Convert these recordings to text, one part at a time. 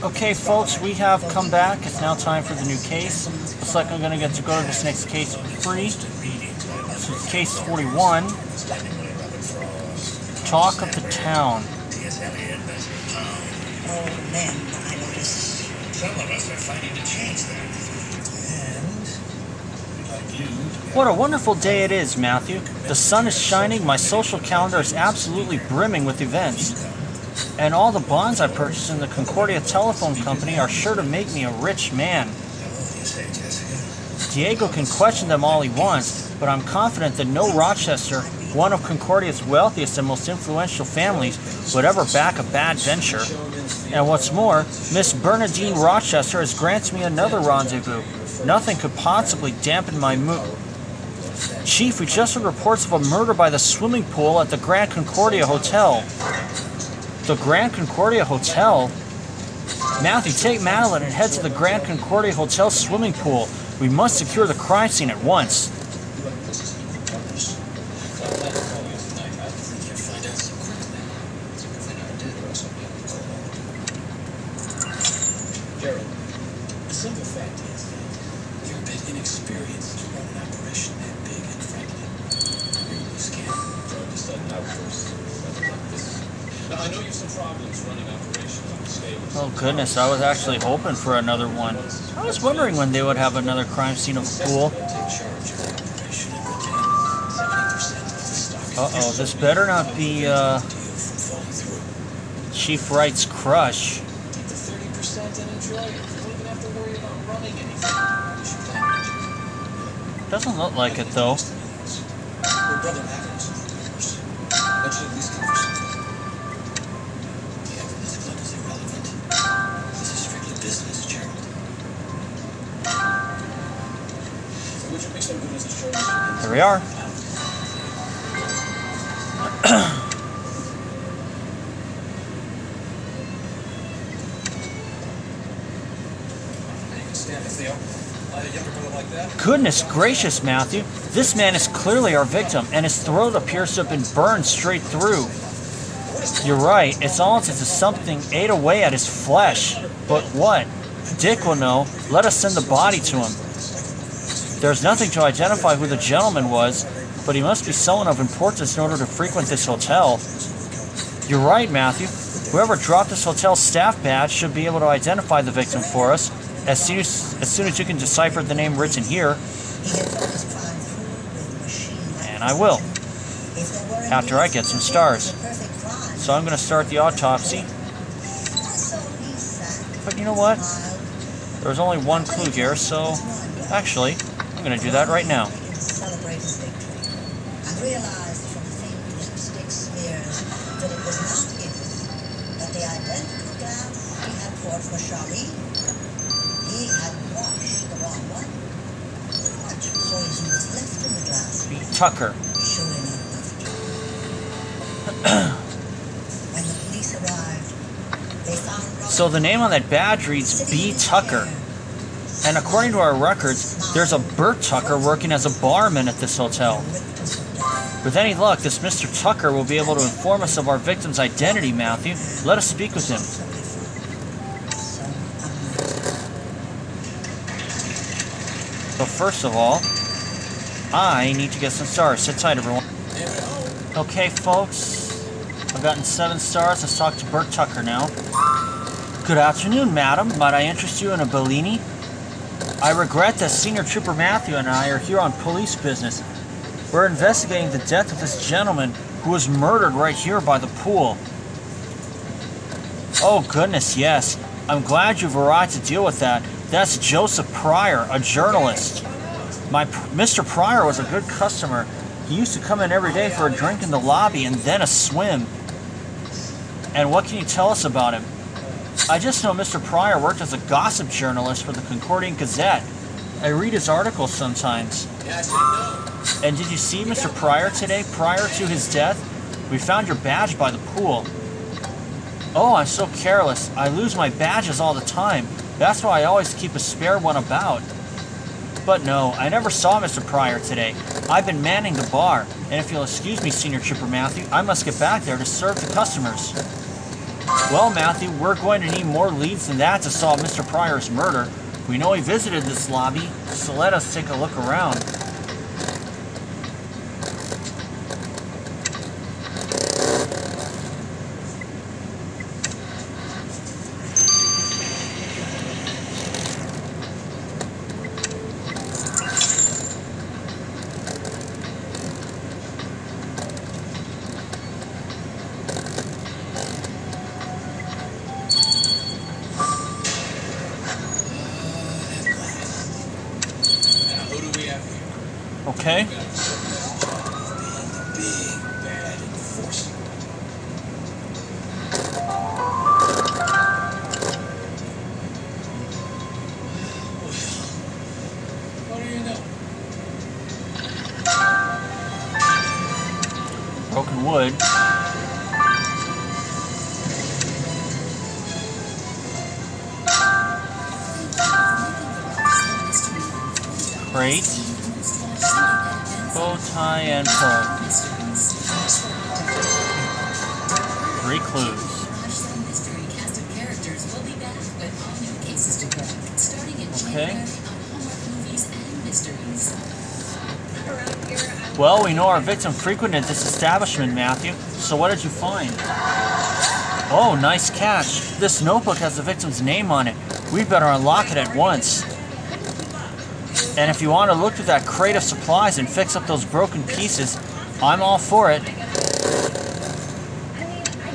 Okay, folks, we have come back. It's now time for the new case. Looks like I'm going to get to go to this next case free. This is case 41. Talk of the town. Oh, men, I noticed. Some of us are fighting to change that. What a wonderful day it is, Matthew. The sun is shining, my social calendar is absolutely brimming with events. And all the bonds I purchased in the Concordia Telephone Company are sure to make me a rich man. Diego can question them all he wants, but I'm confident that no Rochester, one of Concordia's wealthiest and most influential families, would ever back a bad venture. And what's more, Miss Bernadine Rochester has granted me another rendezvous. Nothing could possibly dampen my mood. Chief, we just heard reports of a murder by the swimming pool at the Grand Concordia Hotel. The Grand Concordia Hotel? Matthew, take Madeline and head to the Grand Concordia Hotel swimming pool. We must secure the crime scene at once. Gerald, the simple fact is that you're a bit inexperienced to run an operation that big and frankly, really scary. Don't just let an outburst like this. Now, I know you have some problems running operations on the stage. Oh goodness, I was actually hoping for another one. I was wondering when they would have another crime scene of a pool. Uh-oh, this better not be, Chief Wright's crush. Doesn't look like it, though. We're brother hackers, of course. That should at least come for something. The evidence club is irrelevant. This is strictly business, Gerald. Would you be so good as to show us? Here we are. Stand it, Theo. A younger brother like that? Goodness gracious, Matthew. This man is clearly our victim, and his throat appears to have been burned straight through. You're right, it's almost as if something ate away at his flesh. But what? Dick will know. Let us send the body to him. There's nothing to identify who the gentleman was, but he must be someone of importance in order to frequent this hotel. You're right, Matthew. Whoever dropped this hotel's staff badge should be able to identify the victim for us. As soon as you can decipher the name written here, and I will, after I get some stars. So I'm going to start the autopsy. But you know what? There's only one clue here, so actually, I'm going to do that right now. He had washed the wrong one. Much poison was left in the glass. B. Tucker. Surely not enough. When the police arrived, they found So the name on that badge reads B. Tucker. And according to our records, there's a Bert Tucker working as a barman at this hotel. With any luck, this Mr. Tucker will be able to inform us of our victim's identity, Matthew. Let us speak with him. But first of all, I need to get some stars. Sit tight, everyone. Okay, folks. I've gotten 7 stars. Let's talk to Bert Tucker now. Good afternoon, madam. Might I interest you in a Bellini? I regret that Senior Trooper Matthew and I are here on police business. We're investigating the death of this gentleman who was murdered right here by the pool. Oh, goodness, yes. I'm glad you've arrived to deal with that. That's Joseph Pryor, a journalist. Mr. Pryor was a good customer. He used to come in every day for a drink in the lobby and then a swim. And what can you tell us about him? I just know Mr. Pryor worked as a gossip journalist for the Concordian Gazette. I read his articles sometimes. And did you see Mr. Pryor today, prior to his death? We found your badge by the pool. Oh, I'm so careless. I lose my badges all the time. That's why I always keep a spare one about. But no, I never saw Mr. Pryor today. I've been manning the bar, and if you'll excuse me, Senior Trooper Matthew, I must get back there to serve the customers. Well, Matthew, we're going to need more leads than that to solve Mr. Pryor's murder. We know he visited this lobby, so let us take a look around. Okay. Big bad enforcer. What do you know? Broken wood. Crate. Bow tie and pearl. 3 clues. Okay. Well, we know our victim frequented this establishment, Matthew. So what did you find? Oh, nice catch. This notebook has the victim's name on it. We'd better unlock it at once. And if you want to look through that crate of supplies and fix up those broken pieces, I'm all for it. I mean, I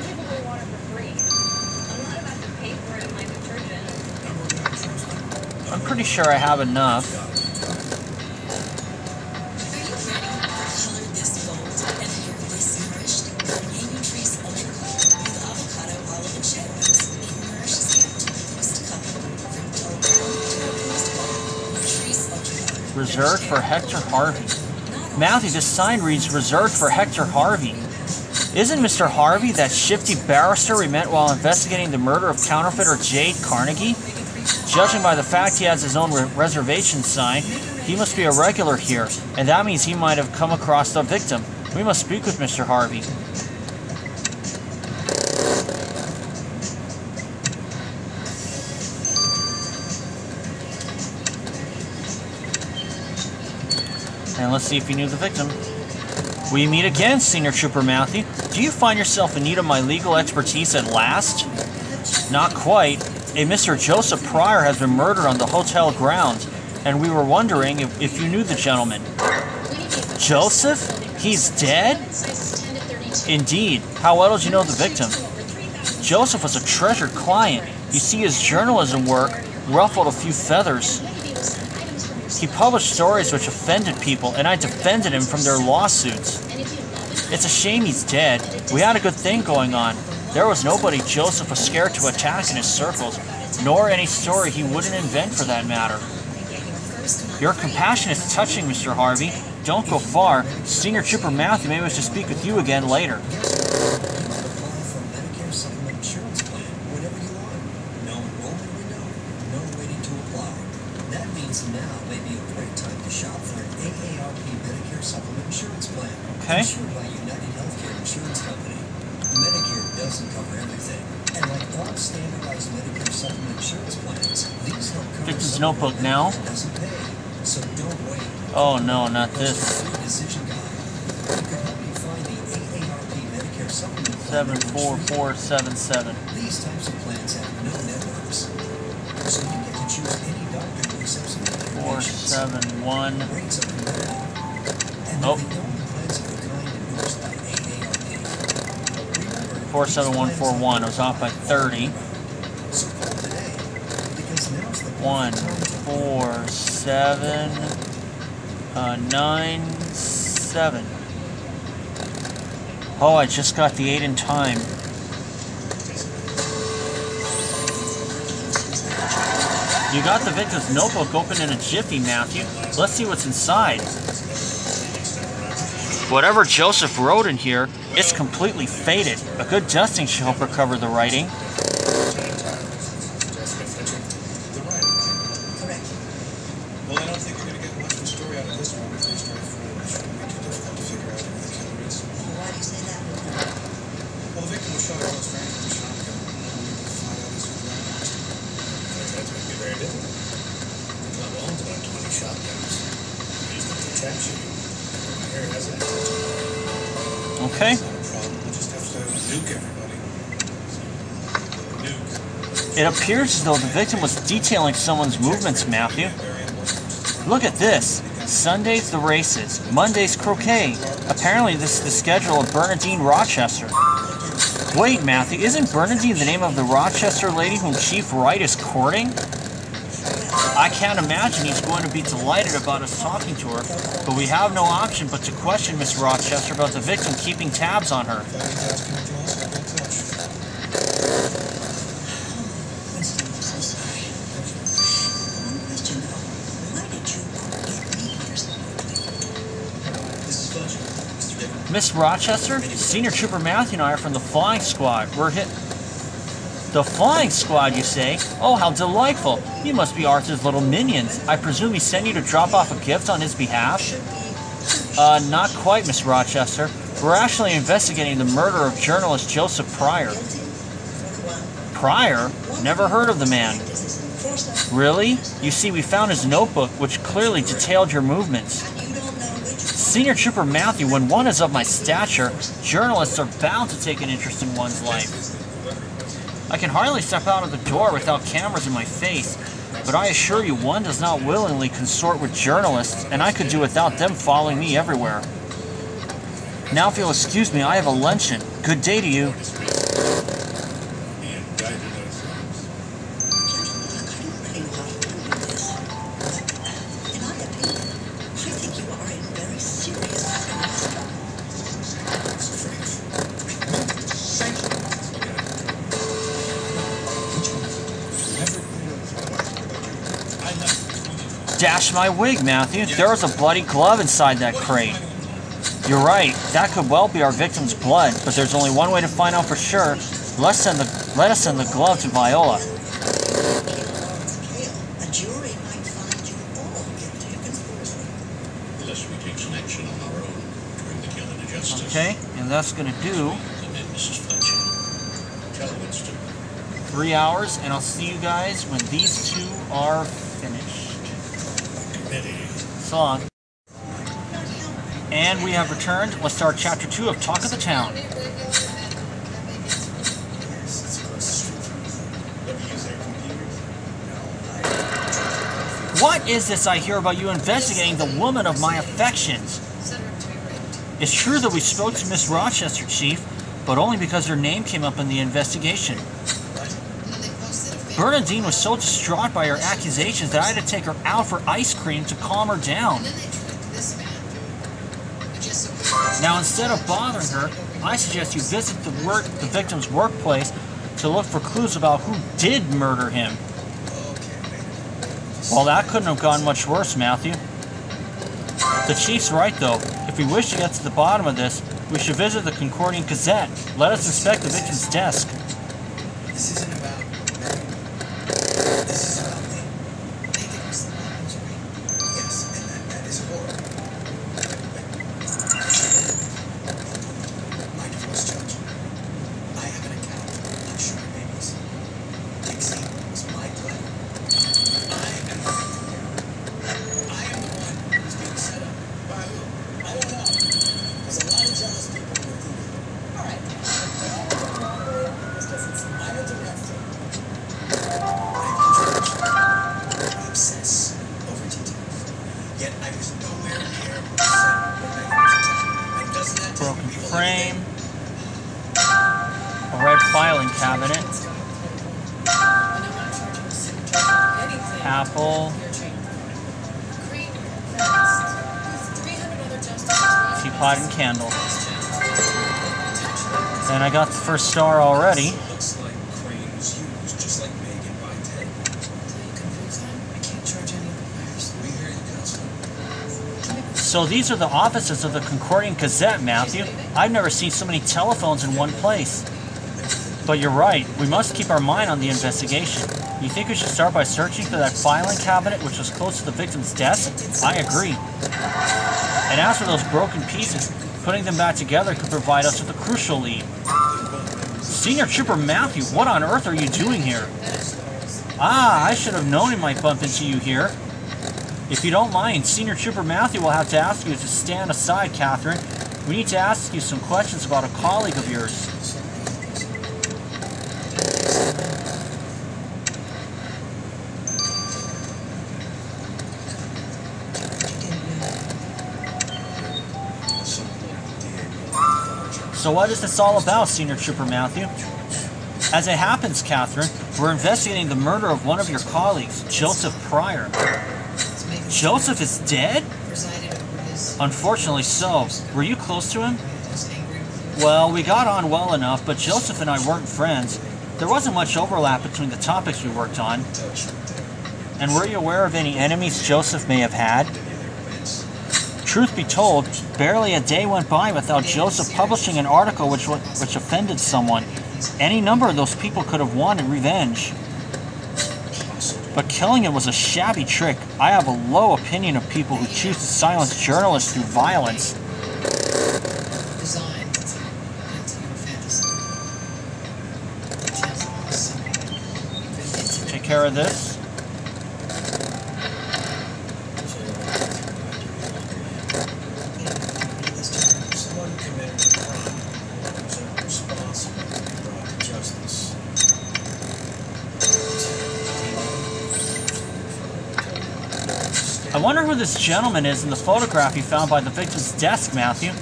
give away water for free. I'm not about to pay for it in my detergent. I'm pretty sure I have enough. Are you ready for color this bold and hair this nourished? New Nutrice Ultra Cold with avocado olive and shea oils. It nourishes hair to boost color from dull brown to a boost gold. Nutrice Ultra Color. Reserved for Hector Harvey. Matthew, this sign reads reserved for Hector Harvey. Isn't Mr. Harvey that shifty barrister we met while investigating the murder of counterfeiter Jade Carnegie? Judging by the fact he has his own reservation sign, he must be a regular here, and that means he might have come across the victim. We must speak with Mr. Harvey. And let's see if he knew the victim. We meet again, Senior Trooper Matthew. Do you find yourself in need of my legal expertise at last? Not quite. A Mr. Joseph Pryor has been murdered on the hotel grounds, and we were wondering if you knew the gentleman. Joseph? He's dead? Indeed. How well did you know the victim? Joseph was a treasured client. You see, his journalism work ruffled a few feathers. He published stories which offended people, and I defended him from their lawsuits. It's a shame he's dead. We had a good thing going on. There was nobody Joseph was scared to attack in his circles, nor any story he wouldn't invent for that matter. Your compassion is touching, Mr. Harvey. Don't go far. Senior Trooper Matthew may wish to speak with you again later. Okay. Insured by United Healthcare Insurance Company. Medicare doesn't cover everything. And like all standardized Medicare supplement insurance plans, these help cover Victim's notebook now. doesn't pay. So don't wait. Oh no, not this. Free decision guide. It could help you find the AARP Medicare supplement plan. 74477. These types of plans have no networks. So you get to choose any doctor who accepts Medicare patients. 471. Rates are competitive. And Oh. they're the only plans of their kind endorsed by AARP. Remember, 47141. I was off by 30. so call today, because now's the 14797. Oh, I just got the 8 in time. You got the victim's notebook open in a jiffy, Matthew. Let's see what's inside. Whatever Joseph wrote in here, it's completely faded. A good dusting should help recover the writing. Correct. Well, I don't think you're going to get much of a story out of this one if they start fooling. It shouldn't be too difficult to figure out who the killer is. Why do you say that? Well, the victim was shot at Los Angeles with a shotgun. Okay. Not a problem. We'll just have to nuke everybody. Nuke. It appears as though the victim was detailing someone's movements, Matthew. Very important. Look at this. Sunday's the races, Monday's croquet. Apparently this is the schedule of Bernadine Rochester. Wait, Matthew, isn't Bernadine the name of the Rochester lady whom Chief Wright is courting? I can't imagine he's going to be delighted about us talking to her, but we have no option but to question Miss Rochester about the victim keeping tabs on her. That means asking her to also don't touch. Winston, I'm so sorry. One question though. Why did you get me here so quickly? This is Fletcher. Mr. Dick. Miss Rochester, Senior Trooper Matthew and I are from the Flying Squad. We're hit. The Flying Squad, you say? Oh, how delightful. You must be Arthur's little minions. I presume he sent you to drop off a gift on his behalf? Not quite, Miss Rochester. We're actually investigating the murder of journalist Joseph Pryor. Pryor? Never heard of the man. Really? You see, we found his notebook, which clearly detailed your movements. Senior Trooper Matthew, when one is of my stature, journalists are bound to take an interest in one's life. I can hardly step out of the door without cameras in my face, but I assure you one does not willingly consort with journalists, and I could do without them following me everywhere. Now if you'll excuse me, I have a luncheon. Good day to you. He indicted us. I don't really know how to do this, but in my opinion, I think you are in very serious earnest. Dash my wig, Matthew. There was a bloody glove inside that crate. You're right. That could well be our victim's blood, but there's only one way to find out for sure. Let us send the glove to Viola. A jury might find you all guilty of conspiracy. Unless we take some action on our own, bring the killing to justice. Okay, and that's gonna do And then Mrs. Fletcher. Tell Winston. 3 hours, and I'll see you guys when these two are finished. Committee. So long. And we have returned. Let's start chapter 2 of Talk of the Town. What is this I hear about you investigating the woman of my affections? It's true that we spoke to Miss Rochester, Chief, but only because her name came up in the investigation. Bernadine was so distraught by her accusations that I had to take her out for ice cream to calm her down. Now, instead of bothering her, I suggest you visit the victim's workplace to look for clues about who did murder him. Well, that couldn't have gone much worse, Matthew. The Chief's right, though. If we wish to get to the bottom of this, we should visit the Concordian Gazette. Let us inspect the victim's desk. This isn't about Megan. This is about me. Megan was the one who was raped. Yes, and that is horrible. My divorce judge. I have an account on sugar babies. Dixie was my blood. I am the victim here. I am the one who's being set up. By who? I don't know. There's a lot of jealous people in the theater. All right. I'm a director. I obsess over details. Yet I was nowhere near the set when Megan was attacked. And doesn't that tell Broken me people frame. A red filing cabinet. Apple. Teapot and candle. And I got the first star already. Looks like Crane was used, just like Megan by Ted. I can't charge any of the buyers. We hear you, Counselor. So these are the offices of the Concordian Gazette, Matthew. I've never seen so many telephones in one place. But you're right, we must keep our mind on the investigation. You think we should start by searching for that filing cabinet which was close to the victim's desk? I agree. And as for those broken pieces, putting them back together could provide us with a crucial lead. Senior Trooper Matthew, what on earth are you doing here? Ah, I should have known he might bump into you here. If you don't mind, Senior Trooper Matthew will have to ask you to stand aside, Catherine. We need to ask you some questions about a colleague of yours. So what is this all about, Senior Trooper Matthew? As it happens, Catherine, we're investigating the murder of one of your colleagues, Joseph Pryor. Joseph is dead? Unfortunately so. Were you close to him? Well, we got on well enough, but Joseph and I weren't friends. There wasn't much overlap between the topics we worked on. And were you aware of any enemies Joseph may have had? Truth be told, barely a day went by without Joseph publishing an article which offended someone. Any number of those people could have wanted revenge. But killing him was a shabby trick. I have a low opinion of people who choose to silence journalists through violence. Take care of this. I wonder who this gentleman is in the photograph you found by the victim's desk, Matthew.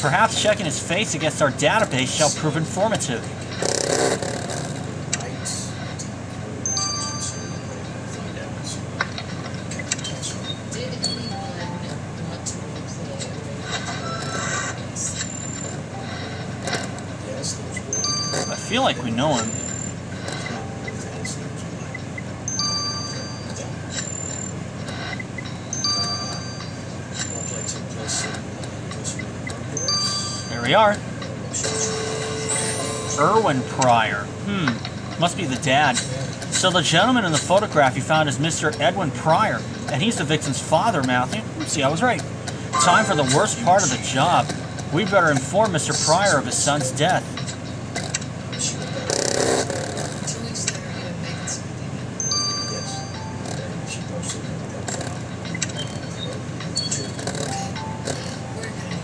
Perhaps checking his face against our database shall prove informative. I feel like we know him. There we are. Erwin Pryor. Must be the dad. So the gentleman in the photograph you found is Mr. Edwin Pryor, and he's the victim's father, Matthew. See, I was right. Time for the worst part of the job. We better inform Mr. Pryor of his son's death.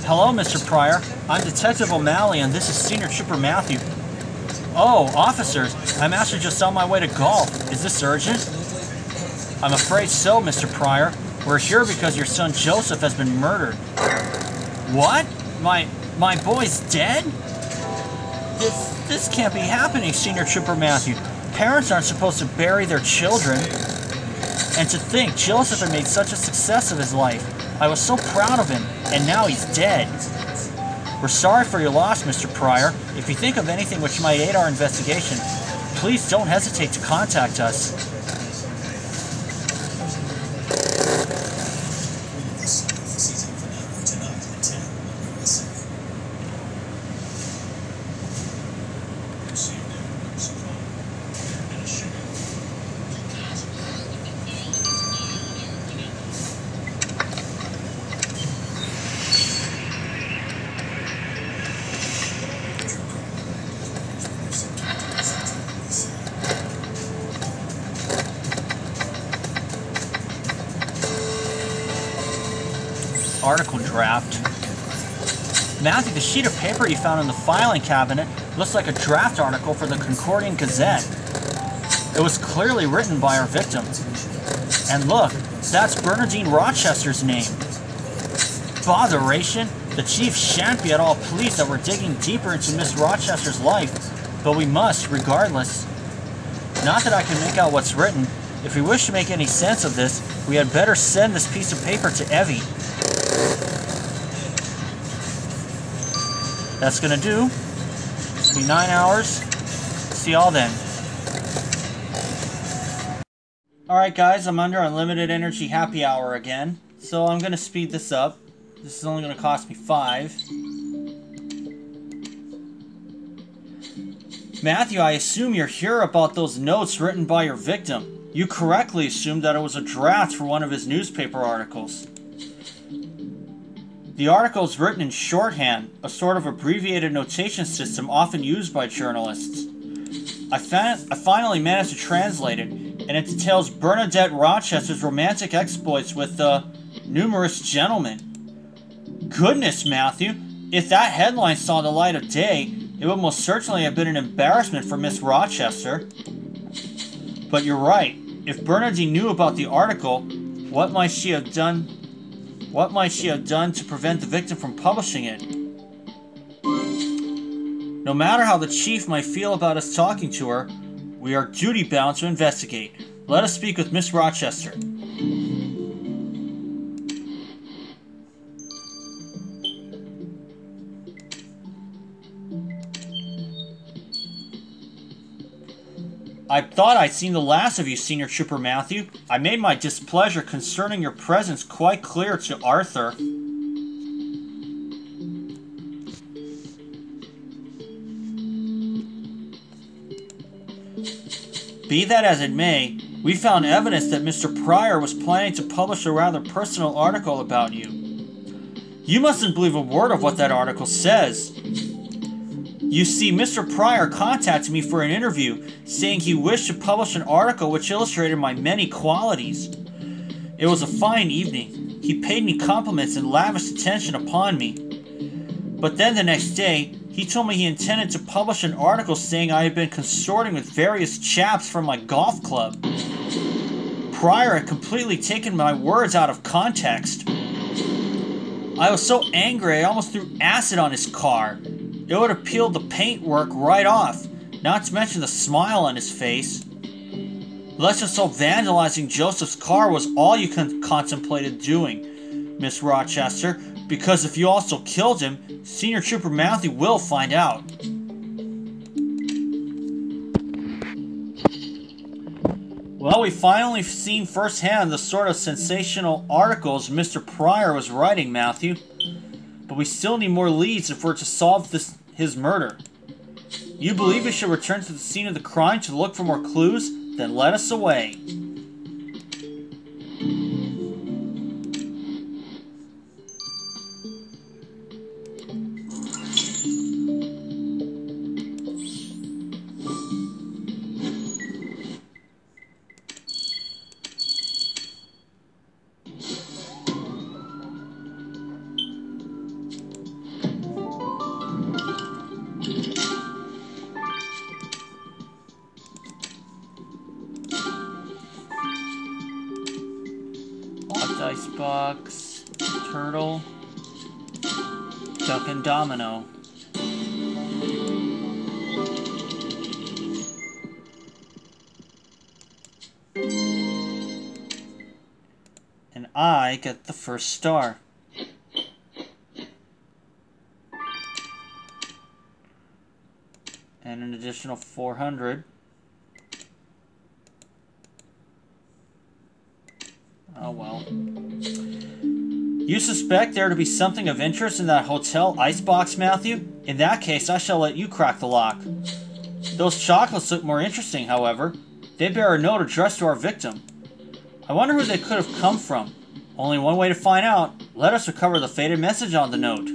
Hello, Mr. Pryor. I'm Detective O'Malley, and this is Senior Trooper Matthew. Oh, officers, I'm actually just on my way to golf. Is this urgent? I'm afraid so, Mr. Pryor. We're here because your son Joseph has been murdered. What? My boy's dead? This can't be happening, Senior Trooper Matthew. Parents aren't supposed to bury their children. And to think Joseph had made such a success of his life. I was so proud of him, and now he's dead. We're sorry for your loss, Mr. Pryor. If you think of anything which might aid our investigation, please don't hesitate to contact us. Article draft. Matthew, the sheet of paper you found in the filing cabinet looks like a draft article for the Concordian Gazette. It was clearly written by our victim. And look, that's Bernardine Rochester's name. Botheration! The chief shan't be at all pleased that we're digging deeper into Miss Rochester's life, but we must, regardless. Not that I can make out what's written. If we wish to make any sense of this, we had better send this piece of paper to Evie. That's gonna do. It's gonna be 9 hours. See y'all then. Alright guys, I'm under unlimited energy happy hour again. So I'm gonna speed this up. This is only gonna cost me 5. Matthew, I assume you're here about those notes written by your victim. You correctly assumed that it was a draft for one of his newspaper articles. The article is written in shorthand, a sort of abbreviated notation system often used by journalists. I finally managed to translate it. and it details Bernadette Rochester's romantic exploits with numerous gentlemen. Goodness, Matthew, if that headline saw the light of day, it would most certainly have been an embarrassment for Miss Rochester. But you're right. If Bernadine knew about the article, what might she have done? What might she have done to prevent the victim from publishing it? No matter how the chief might feel about us talking to her, we are duty-bound to investigate. Let us speak with Miss Rochester. I thought I'd seen the last of you, Senior Trooper Matthew. I made my displeasure concerning your presence quite clear to Arthur. Be that as it may, we found evidence that Mr. Pryor was planning to publish a rather personal article about you. You mustn't believe a word of what that article says. You see, Mr. Pryor contacted me for an interview, saying he wished to publish an article which illustrated my many qualities. It was a fine evening. He paid me compliments and lavished attention upon me. But then the next day, he told me he intended to publish an article saying I had been consorting with various chaps from my golf club. Pryor had completely taken my words out of context. I was so angry I almost threw acid on his car. It would have peeled the paintwork right off, not to mention the smile on his face. Let's just hope vandalizing Joseph's car was all you contemplated doing, Miss Rochester, because if you also killed him, Senior Trooper Matthew will find out. Well, we've finally seen firsthand the sort of sensational articles Mr. Pryor was writing, Matthew. But we still need more leads if we're to solve his murder. You believe we should return to the scene of the crime to look for more clues? Then let us away. Icebox, turtle, duck and domino. And I get the first star. And an additional 400. Oh well. You suspect there to be something of interest in that hotel icebox, Matthew? In that case, I shall let you crack the lock. Those chocolates look more interesting, however. They bear a note addressed to our victim. I wonder who they could have come from. Only one way to find out. Let us recover the faded message on the note.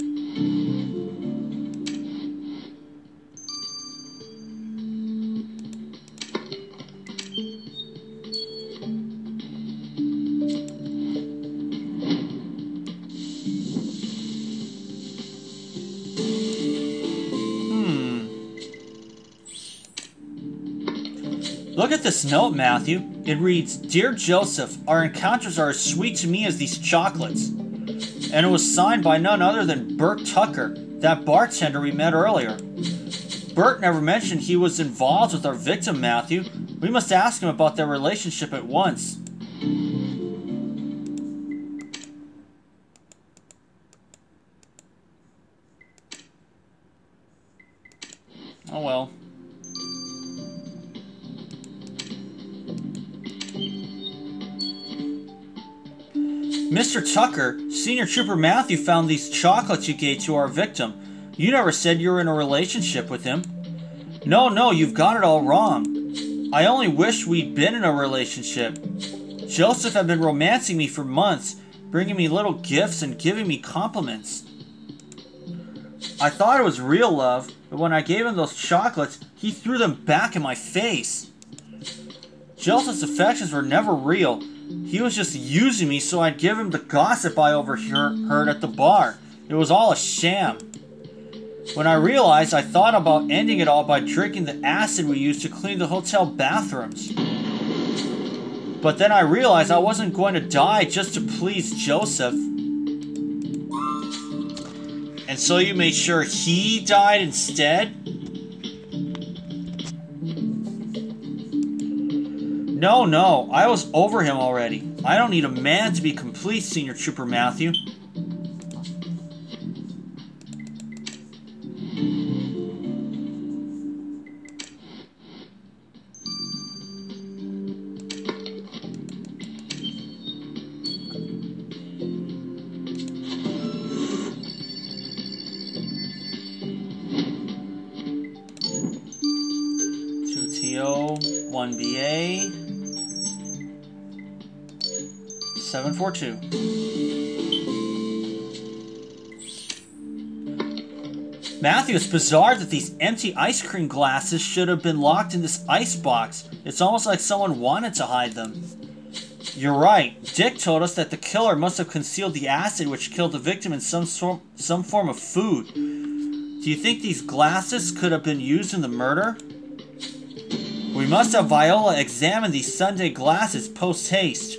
Look at this note, Matthew. It reads, "Dear Joseph, our encounters are as sweet to me as these chocolates." And it was signed by none other than Bert Tucker, that bartender we met earlier. Bert never mentioned he was involved with our victim, Matthew. We must ask him about their relationship at once. Oh well. Mr. Tucker, Senior Trooper Matthew found these chocolates you gave to our victim. You never said you were in a relationship with him. No, you've got it all wrong. I only wish we'd been in a relationship. Joseph had been romancing me for months, bringing me little gifts and giving me compliments. I thought it was real love, but when I gave him those chocolates, he threw them back in my face. Joseph's affections were never real. He was just using me so I'd give him the gossip I overheard at the bar. It was all a sham. When I realized, I thought about ending it all by drinking the acid we used to clean the hotel bathrooms. But then I realized I wasn't going to die just to please Joseph. And so you made sure he died instead? No, I was over him already. I don't need a man to be complete, Senior Trooper Matthew. TO, 1BA, 742. Matthew, it's bizarre that these empty ice cream glasses should have been locked in this ice box. It's almost like someone wanted to hide them. You're right. Dick told us that the killer must have concealed the acid which killed the victim in some form of food. Do you think these glasses could have been used in the murder? We must have Viola examine these Sunday glasses post-haste.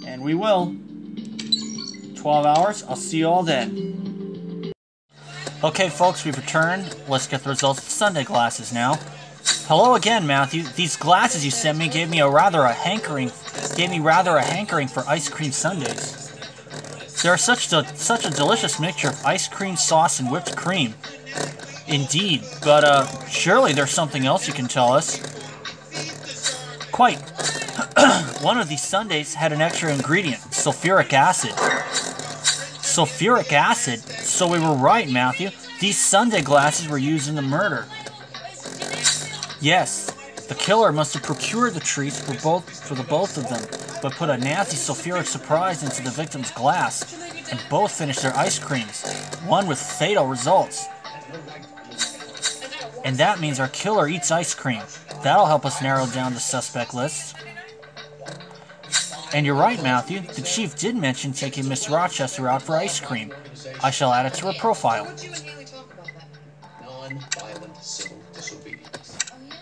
And we will. 12 hours. I'll see you all then. Okay, folks, we've returned. Let's get the results of the Sunday glasses now. Hello again, Matthew. These glasses you sent me gave me rather a hankering for ice cream sundaes. They are such a delicious mixture of ice cream, sauce, and whipped cream. Indeed, but surely there's something else you can tell us. Quite. One of these sundaes had an extra ingredient, sulfuric acid. Sulfuric acid? So we were right, Matthew. These Sunday glasses were used in the murder. Yes, the killer must have procured the treats for the both of them, but put a nasty sulfuric surprise into the victim's glass, and both finished their ice creams, one with fatal results. And that means our killer eats ice cream. That'll help us narrow down the suspect list. And you're right, Matthew. The chief did mention taking Miss Rochester out for ice cream. I shall add it to her profile. Non-violent civil disobedience. Oh yeah?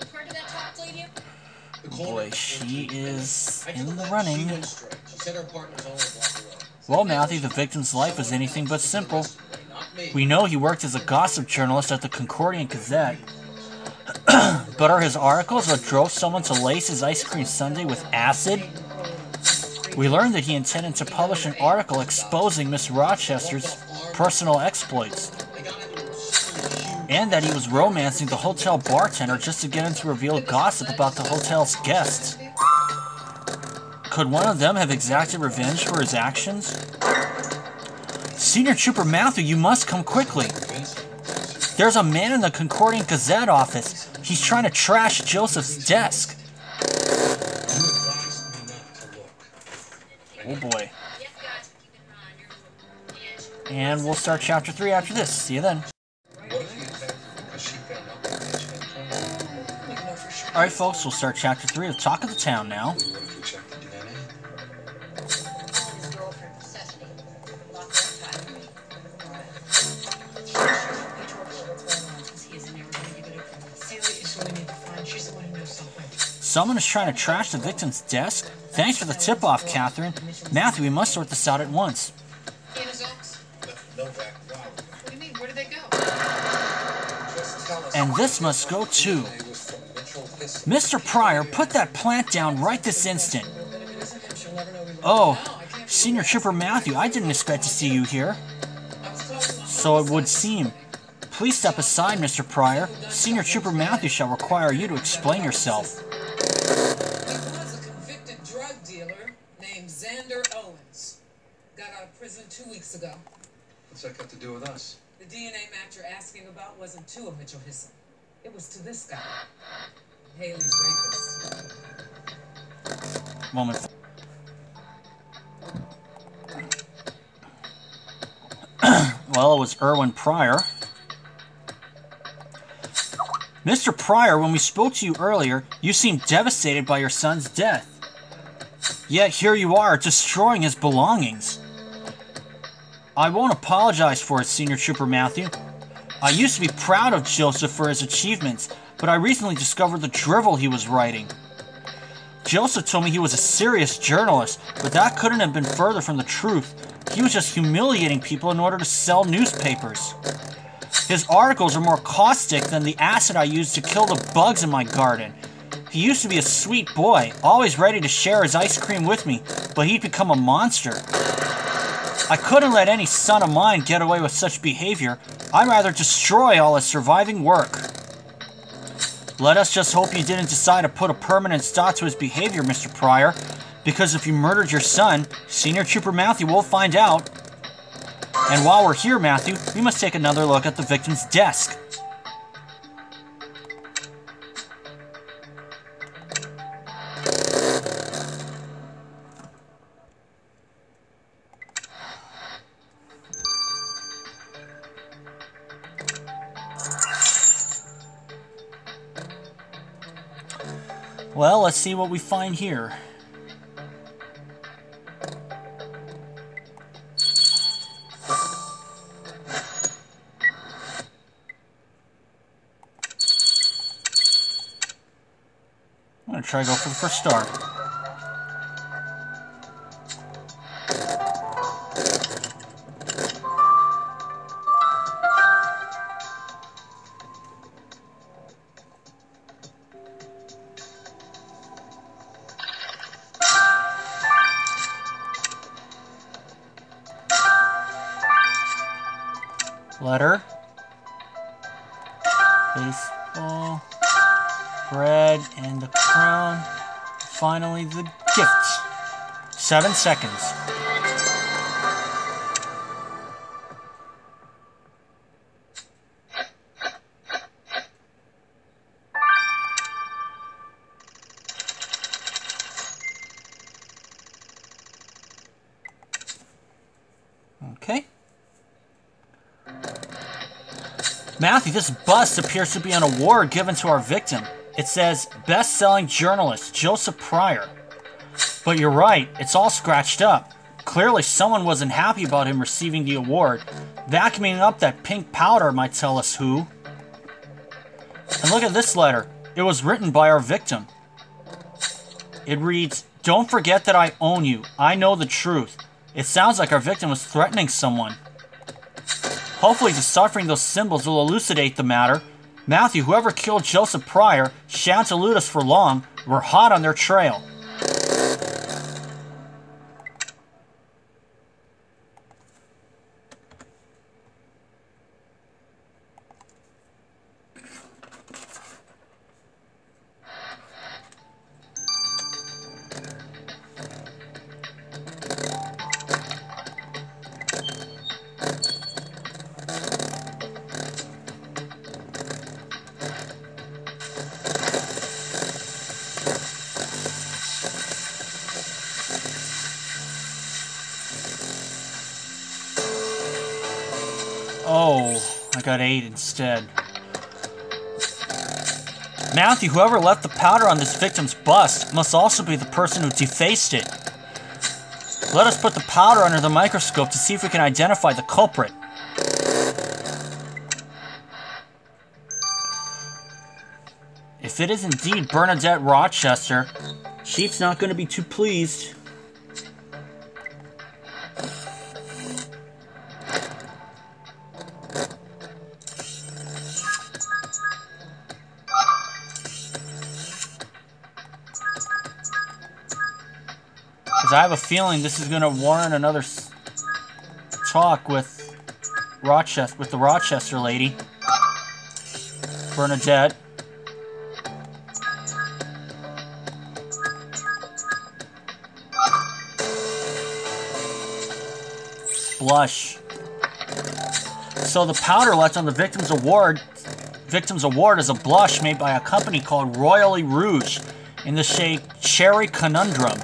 And part of that talk, lady? Boy, she is in the running. She went straight. She said her partner's only a block away. Well, Matthew, the victim's life was anything but simple. Not me. We know he worked as a gossip journalist at the Concordian Gazette. But are his articles what drove someone to lace his ice cream sundae with acid? We learned that he intended to publish an article exposing Miss Rochester's personal exploits, and that he was romancing the hotel bartender just to get him to reveal gossip about the hotel's guests. Could one of them have exacted revenge for his actions? Senior Trooper Matthew, you must come quickly. There's a man in the Concordian Gazette office. He's trying to trash Joseph's desk. Oh boy. And we'll start Chapter 3 after this. See you then. Alright folks, we'll start Chapter 3 of Talk of the Town now. Someone is trying to trash the victim's desk? Thanks for the tip-off, Catherine. Matthew, we must sort this out at once. What do you mean? Where did they go? And this must go too. Mr. Pryor, put that plant down right this instant. Oh, Senior Trooper Matthew, I didn't expect to see you here. So it would seem. Please step aside, Mr. Pryor. Senior Trooper Matthew shall require you to explain yourself. Xander Owens got out of prison 2 weeks ago. What's that got to do with us? The DNA match you're asking about wasn't to a Mitchell Hisson. It was to this guy, Haley's rapist. Moment. Well, it was Erwin Pryor. Mr. Pryor, when we spoke to you earlier, you seemed devastated by your son's death. Yet here you are, destroying his belongings. I won't apologize for it, Senior Trooper Matthew. I used to be proud of Joseph for his achievements, but I recently discovered the drivel he was writing. Joseph told me he was a serious journalist, but that couldn't have been further from the truth. He was just humiliating people in order to sell newspapers. His articles are more caustic than the acid I used to kill the bugs in my garden. He used to be a sweet boy, always ready to share his ice cream with me, but he'd become a monster. I couldn't let any son of mine get away with such behavior. I'd rather destroy all his surviving work. Let us just hope you didn't decide to put a permanent stop to his behavior, Mr. Pryor, because if you murdered your son, Senior Trooper Matthew will find out. And while we're here, Matthew, we must take another look at the victim's desk. Well, let's see what we find here. I'm going to try to go for the first star. Letter. Baseball. Bread and the crown. Finally, the gifts. 7 seconds. Okay. Matthew, this bust appears to be an award given to our victim. It says, best-selling journalist, Joseph Pryor. But you're right, it's all scratched up. Clearly someone wasn't happy about him receiving the award. Vacuuming up that pink powder might tell us who. And look at this letter. It was written by our victim. It reads, don't forget that I own you. I know the truth. It sounds like our victim was threatening someone. Hopefully deciphering those symbols will elucidate the matter. Matthew, whoever killed Joseph Pryor shan't elude us for long. We're hot on their trail. Oh, I got 8 instead. Matthew, whoever left the powder on this victim's bust must also be the person who defaced it. Let us put the powder under the microscope to see if we can identify the culprit. If it is indeed Bernadette Rochester, Chief's not going to be too pleased. Because I have a feeling this is going to warrant another talk with Rochester, with the Rochester lady, Bernadette. Blush. So the powder left on the victim's award is a blush made by a company called Royally Rouge in the shade Cherry Conundrum.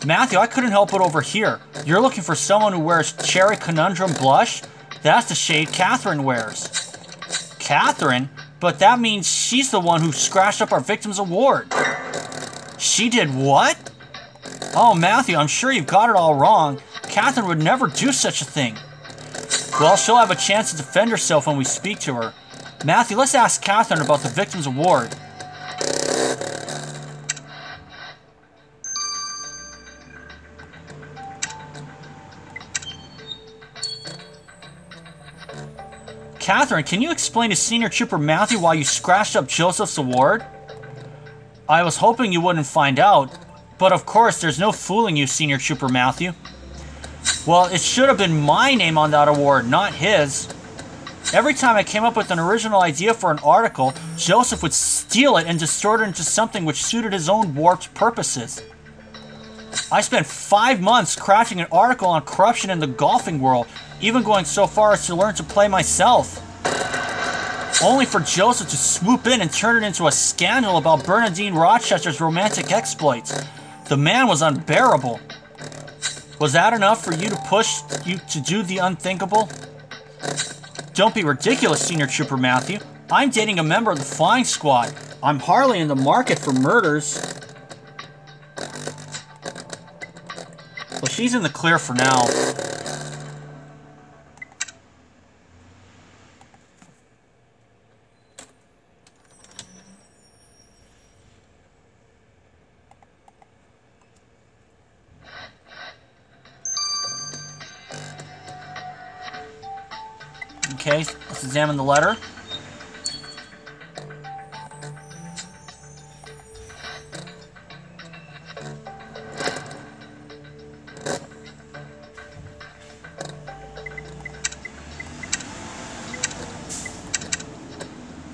Matthew, I couldn't help but overhear. You're looking for someone who wears Cherry Conundrum blush? That's the shade Catherine wears. Catherine? But that means she's the one who scratched up our victim's award. She did what? Oh, Matthew, I'm sure you've got it all wrong. Catherine would never do such a thing. Well, she'll have a chance to defend herself when we speak to her. Matthew, let's ask Catherine about the victim's award. Catherine, can you explain to Senior Trooper Matthew why you scratched up Joseph's award? I was hoping you wouldn't find out, but of course there's no fooling you, Senior Trooper Matthew. Well, it should have been my name on that award, not his. Every time I came up with an original idea for an article, Joseph would steal it and distort it into something which suited his own warped purposes. I spent 5 months crafting an article on corruption in the golfing world, even going so far as to learn to play myself. Only for Joseph to swoop in and turn it into a scandal about Bernadine Rochester's romantic exploits. The man was unbearable. Was that enough for you to push you to do the unthinkable? Don't be ridiculous, Senior Trooper Matthew. I'm dating a member of the flying squad. I'm hardly in the market for murders. Well, she's in the clear for now. Okay, let's examine the letter.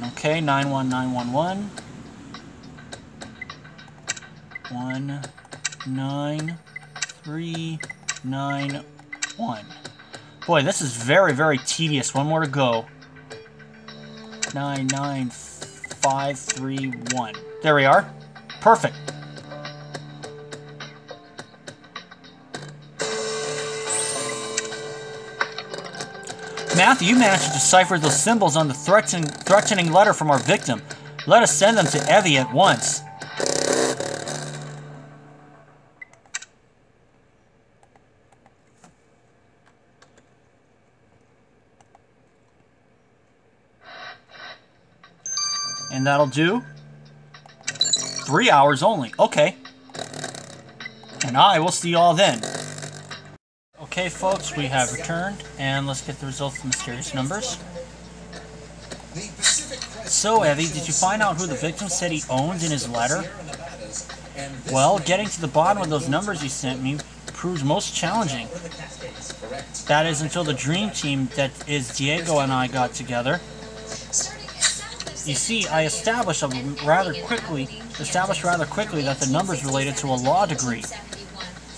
Okay, 91911. 19391. Boy, this is very, very tedious. One more to go. 99531. There we are. Perfect. Matthew, you managed to decipher those symbols on the threatening letter from our victim. Let us send them to Evie at once. And that'll do 3 hours only. Okay. And I will see you all then. Okay, folks, we have returned, and let's get the results of the mysterious numbers. So, Evie, did you find out who the victim said he owned in his letter? Well, getting to the bottom of those numbers you sent me proves most challenging. That is until the dream team that is Diego and I got together. You see, I established rather quickly that the numbers related to a law degree,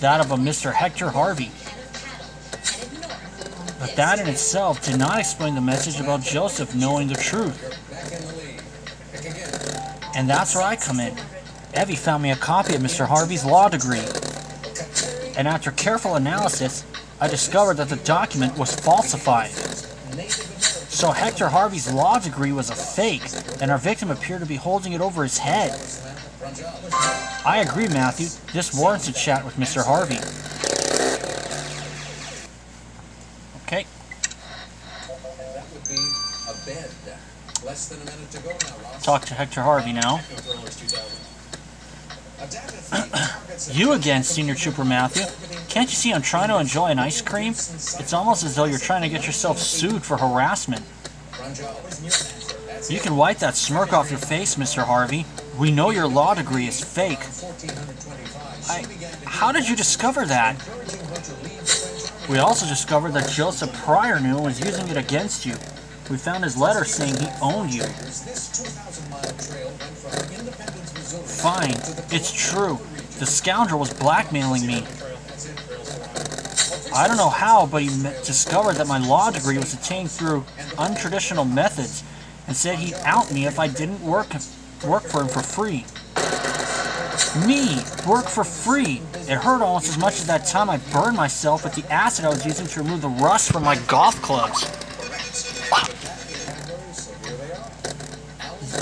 that of a Mr. Hector Harvey. But that in itself did not explain the message about Joseph knowing the truth. And that's where I come in. Evie found me a copy of Mr. Harvey's law degree. And after careful analysis, I discovered that the document was falsified. So Hector Harvey's law degree was a fake, and our victim appeared to be holding it over his head. I agree, Matthew. This warrants a chat with Mr. Harvey. Okay. That would be a bed. Less than a minute to go now, Ross. Talk to Hector Harvey now. You again, Senior Trooper Matthew. Can't you see I'm trying to enjoy an ice cream? It's almost as though you're trying to get yourself sued for harassment. You can wipe that smirk off your face, Mr. Harvey. We know your law degree is fake. How did you discover that? We also discovered that Joseph Pryor knew and was using it against you. We found his letter saying he owned you. Fine, it's true. The scoundrel was blackmailing me. I don't know how, but he discovered that my law degree was attained through untraditional methods and said he'd out me if I didn't work for him for free. Me, work for free. It hurt almost as much as that time I burned myself with the acid I was using to remove the rust from my golf clubs.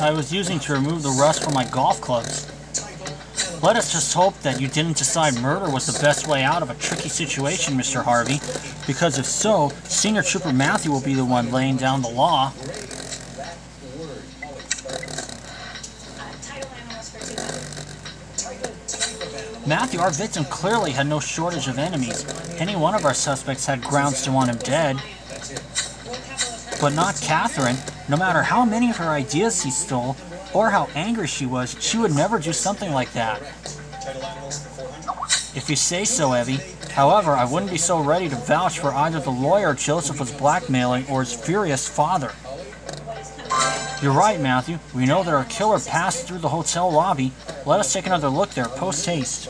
I was using to remove the rust from my golf clubs. Let us just hope that you didn't decide murder was the best way out of a tricky situation, Mr. Harvey, because if so, Senior Trooper Matthew will be the one laying down the law. That word, Holly, Title animals for 200. type of animal. Matthew, our victim clearly had no shortage of enemies. Any one of our suspects had grounds to want him dead. That's it. But not Catherine. No matter how many of her ideas he stole, or how angry she was, she would never do something like that. Title animals for 400. If you say so, Evie. However, I wouldn't be so ready to vouch for either the lawyer Joseph was blackmailing or his furious father. You're right, Matthew. We know that our killer passed through the hotel lobby. Let us take another look there, post-haste.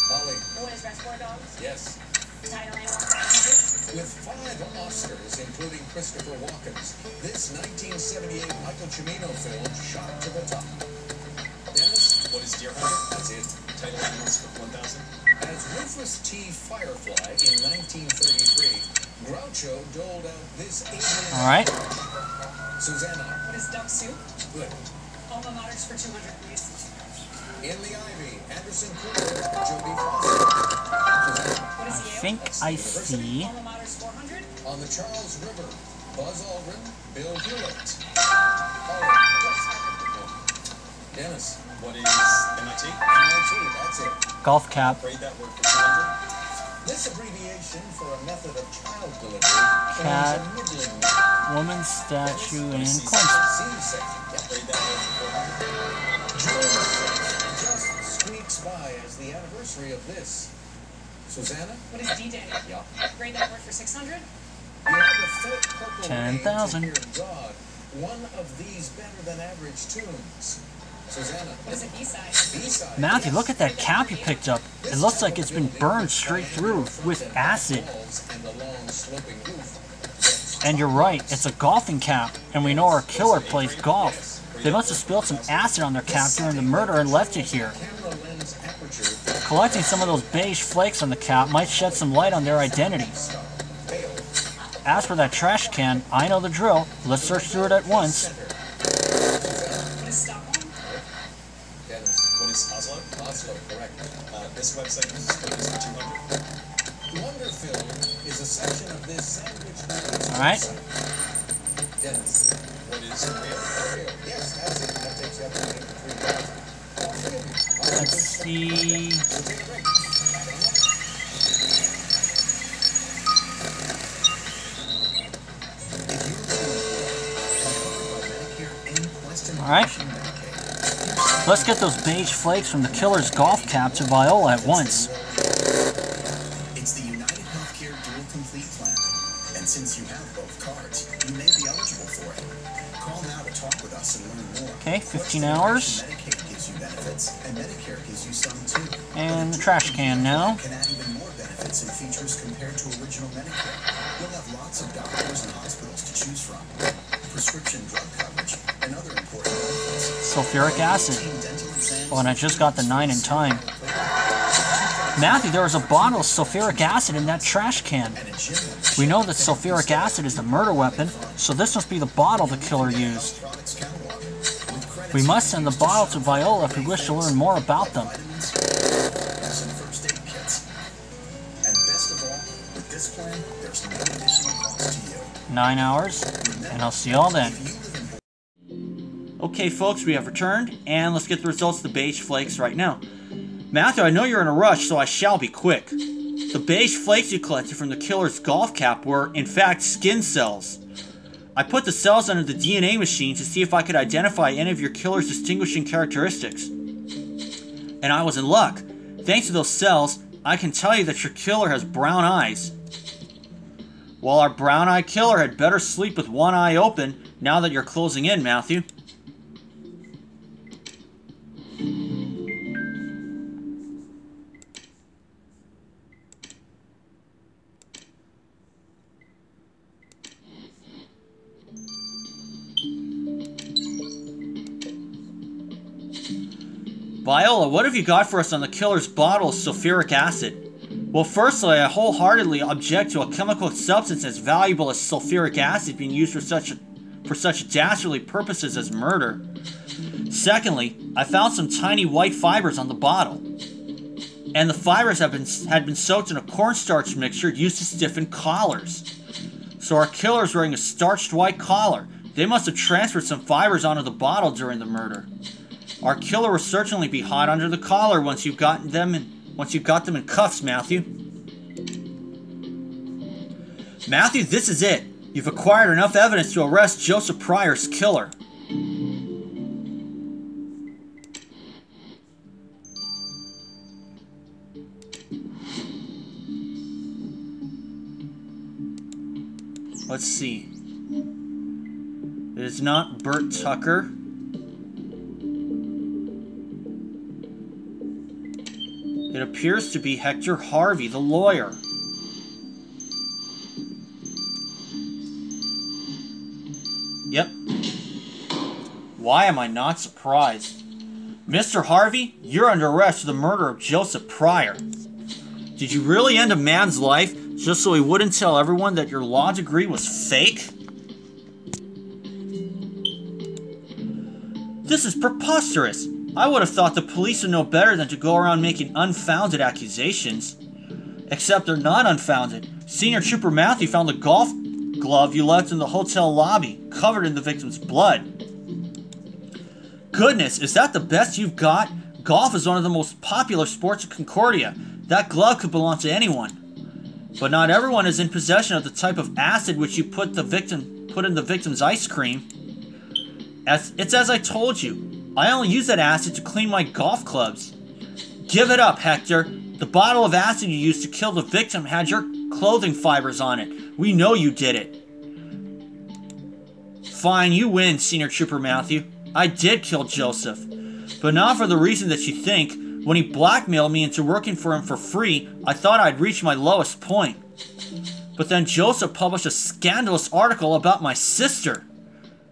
Holly, What is Reservoir Dogs? yes. Title animals for 100. With 5 Oscars, including Christopher Walken's, this 1978 Michael Cimino film shot to the top. Dennis, what is Deer Hunter? That's it. Title animals for 1,000. As Rufus T. Firefly in 1933, Groucho doled out this alien. All right. Susanna, What is duck soup? good. Alma maters for 200, please. In the Ivy, Anderson Cooper, Jodie Foster. Susanna, What is I Yale? think I see. Alma maters 400. on the Charles River, Buzz Aldrin, Bill Hewlett. Dennis, what is MIT? MIT, that's it. Golf cap. Grade that word for 200. This abbreviation for a method of child delivery Cat. forms a middling method. Woman, statue, and C coins. section. Yep. Grade that word for 400. June 6th just squeaks by as the anniversary of this. Susanna? What is D-Day? Yeah. Grade that word for 600. You have the fake purple 10,000. name to hear God. One of these better than average tunes. Susanna. What is a B-side? B-side. Matthew, look at that cap you picked up. It looks like it's been burned straight through with acid. And the long sloping roof. And you're right, it's a golfing cap, and we know our killer plays golf. They must have spilled some acid on their cap during the murder and left it here. Camera lens aperture. Collecting some of those beige flakes on the cap might shed some light on their identity. Fail. As for that trash can, I know the drill. Let's search through it at once. What is Stockholm? Dennis. What is Oslo? Oslo, correct. This website uses photos for 200. Wonderfilm is a section of this sandwich. All right. Dennis. What is real? Yes, that's it. That takes you up to 3,000. Let's see. We'll take a break. All right. Let's get those beige flakes from the killer's golf cap to Viola at once. It's the United Healthcare Dual Complete Plan. And since you have both cards, you may be eligible for it. Call now to talk with us and learn more. Okay, 15 hours. Medicaid gives you benefits, and Medicare gives you some too. And the trash can now. Can add even more benefits and features compared to original Medicare. You'll have lots of doctors and hospitals to choose from. Prescription drug coverage and other important benefits. Sulfuric acid. Dental exams. Oh, and I just got the 9 in time. Matthew, there was a bottle of sulfuric acid in that trash can. And a gym We know that sulfuric acid is the murder weapon, so this must be the bottle the killer used. products catalog. With credits We must send the bottle to Viola if we wish to learn more about them. vitamins, and first aid kits. And best of all, with this plan, there's no additional cost to you. 9 hours, and I'll see y'all then. If you live in Okay, folks, we have returned, and let's get the results of the beige flakes right now. Matthew, I know you're in a rush, so I shall be quick. The beige flakes you collected from the killer's golf cap were, in fact, skin cells. I put the cells under the DNA machine to see if I could identify any of your killer's distinguishing characteristics. And I was in luck. Thanks to those cells, I can tell you that your killer has brown eyes. Well, our brown-eyed killer had better sleep with one eye open now that you're closing in, Matthew. Viola, what have you got for us on the killer's bottle of sulfuric acid? Well, firstly, I wholeheartedly object to a chemical substance as valuable as sulfuric acid being used for such dastardly purposes as murder. Secondly, I found some tiny white fibers on the bottle, and the fibers had been soaked in a cornstarch mixture used to stiffen collars. So our killer's wearing a starched white collar. They must have transferred some fibers onto the bottle during the murder. Our killer will certainly be hot under the collar once you've got them in cuffs, Matthew. Matthew, this is it. You've acquired enough evidence to arrest Joseph Pryor's killer. Let's see. It is not Bert Tucker. It appears to be Hector Harvey, the lawyer. Yep. Why am I not surprised? Mr. Harvey, you're under arrest for the murder of Joseph Pryor. Did you really end a man's life just so he wouldn't tell everyone that your law degree was fake? This is preposterous. I would have thought the police would know better than to go around making unfounded accusations. Except they're not unfounded. Senior Trooper Matthew found the golf glove you left in the hotel lobby, covered in the victim's blood. Goodness, is that the best you've got? Golf is one of the most popular sports in Concordia. That glove could belong to anyone. But not everyone is in possession of the type of acid which you put in the victim's ice cream. It's as I told you. I only use that acid to clean my golf clubs. Give it up, Hector. The bottle of acid you used to kill the victim had your clothing fibers on it. We know you did it. Fine, you win, Senior Trooper Matthew. I did kill Joseph. But not for the reason that you think. When he blackmailed me into working for him for free, I thought I'd reached my lowest point. But then Joseph published a scandalous article about my sister.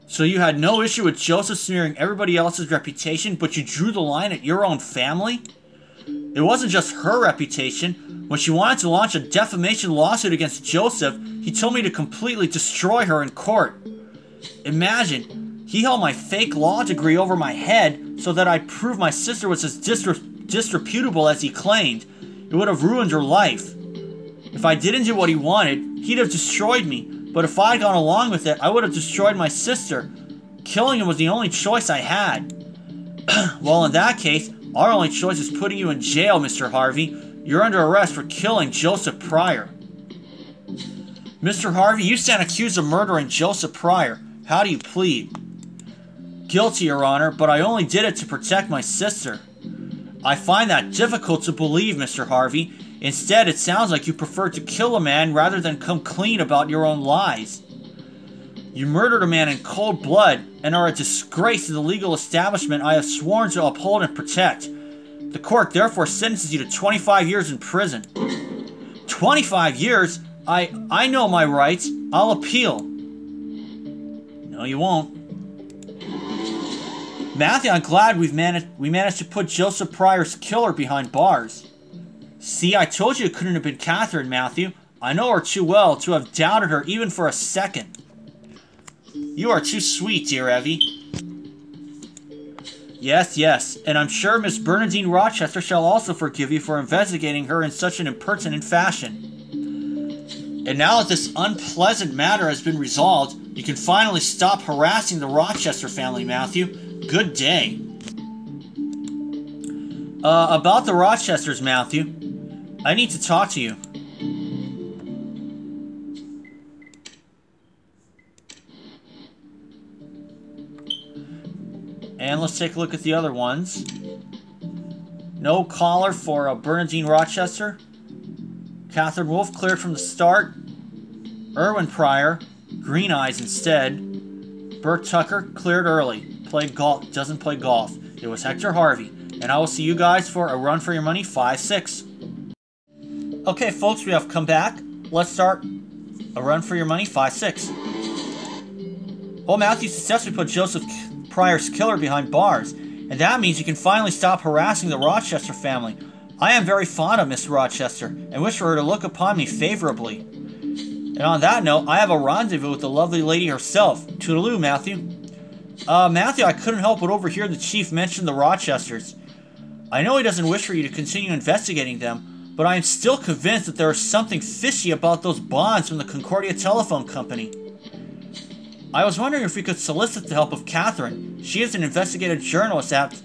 So you had no issue with Joseph smearing everybody else's reputation, but you drew the line at your own family? It wasn't just her reputation. When she wanted to launch a defamation lawsuit against Joseph, he told me to completely destroy her in court. Imagine, he held my fake law degree over my head so that I'd prove my sister was as disreputable as he claimed. It would have ruined her life. If I didn't do what he wanted, he'd have destroyed me. But if I'd gone along with it, I would have destroyed my sister. Killing him was the only choice I had. Well, in that case, our only choice is putting you in jail, Mr. Harvey. You're under arrest for killing Joseph Pryor. Mr. Harvey, you stand accused of murdering Joseph Pryor. How do you plead? Guilty, Your Honor, but I only did it to protect my sister. I find that difficult to believe, Mr. Harvey. Instead, it sounds like you prefer to kill a man rather than come clean about your own lies. You murdered a man in cold blood and are a disgrace to the legal establishment I have sworn to uphold and protect. The court therefore sentences you to 25 years in prison. 25 years? I know my rights. I'll appeal. No, you won't. Matthew, I'm glad we managed to put Joseph Pryor's killer behind bars. See, I told you it couldn't have been Catherine, Matthew. I know her too well to have doubted her even for a second. You are too sweet, dear Evie. Yes, yes, and I'm sure Miss Bernadine Rochester shall also forgive you for investigating her in such an impertinent fashion. And now that this unpleasant matter has been resolved, you can finally stop harassing the Rochester family, Matthew. Good day. About the Rochesters, Matthew. I need to talk to you. And let's take a look at the other ones. No collar for Bernadine Rochester. Catherine Wolfe cleared from the start. Erwin Pryor, green eyes instead. Bert Tucker cleared early. Doesn't play golf. It was Hector Harvey. And I will see you guys for a run for your money 5-6. Okay, folks, we have come back. Let's start a run for your money 5-6. Well, Matthew successfully put Joseph Pryor's killer behind bars, and that means you can finally stop harassing the Rochester family. I am very fond of Miss Rochester, and wish for her to look upon me favorably. And on that note, I have a rendezvous with the lovely lady herself. Toodaloo, Matthew. Matthew, I couldn't help but overhear the chief mention the Rochesters. I know he doesn't wish for you to continue investigating them, but I am still convinced that there is something fishy about those bonds from the Concordia Telephone Company. I was wondering if we could solicit the help of Catherine. She is an investigative journalist at...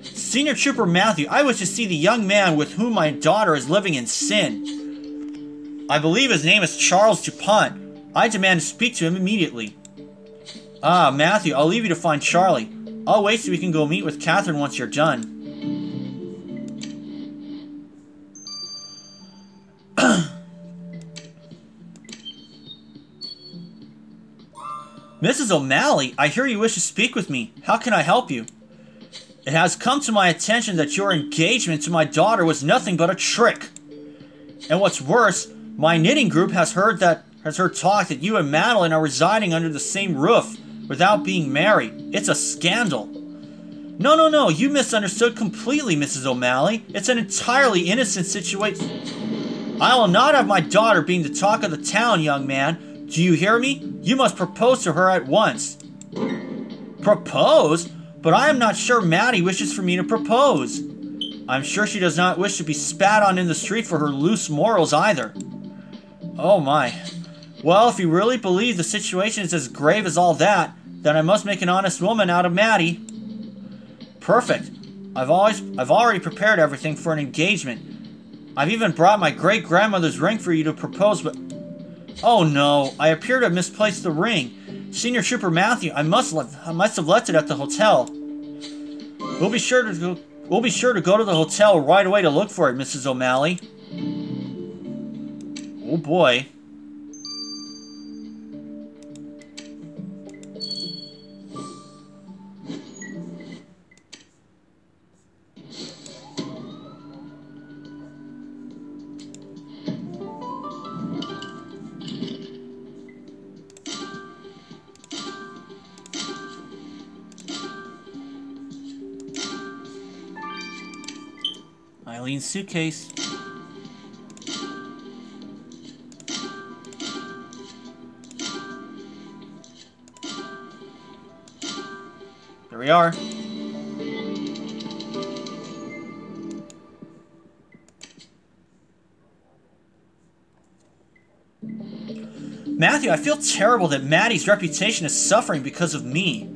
Senior Trooper Matthew, I wish to see the young man with whom my daughter is living in sin. I believe his name is Charles DuPont. I demand to speak to him immediately. Ah, Matthew, I'll leave you to find Charlie. I'll wait so we can go meet with Catherine once you're done. Mrs. O'Malley, I hear you wish to speak with me. How can I help you? It has come to my attention that your engagement to my daughter was nothing but a trick. And what's worse, my knitting group has heard talk that you and Madeline are residing under the same roof without being married. It's a scandal. No, you misunderstood completely, Mrs. O'Malley. It's an entirely innocent situation. I will not have my daughter being the talk of the town, young man. Do you hear me? You must propose to her at once. Propose? But I am not sure Maddie wishes for me to propose. I'm sure she does not wish to be spat on in the street for her loose morals either. Oh my. Well, if you really believe the situation is as grave as all that, then I must make an honest woman out of Maddie. Perfect. I've already prepared everything for an engagement. I've even brought my great-grandmother's ring for you to propose, but... Oh no, I appear to have misplaced the ring. Senior Trooper Matthew, I must have left it at the hotel. We'll be sure to go to the hotel right away to look for it, Mrs. O'Malley. Oh boy. Eileen's suitcase. There we are. Matthew, I feel terrible that Maddie's reputation is suffering because of me.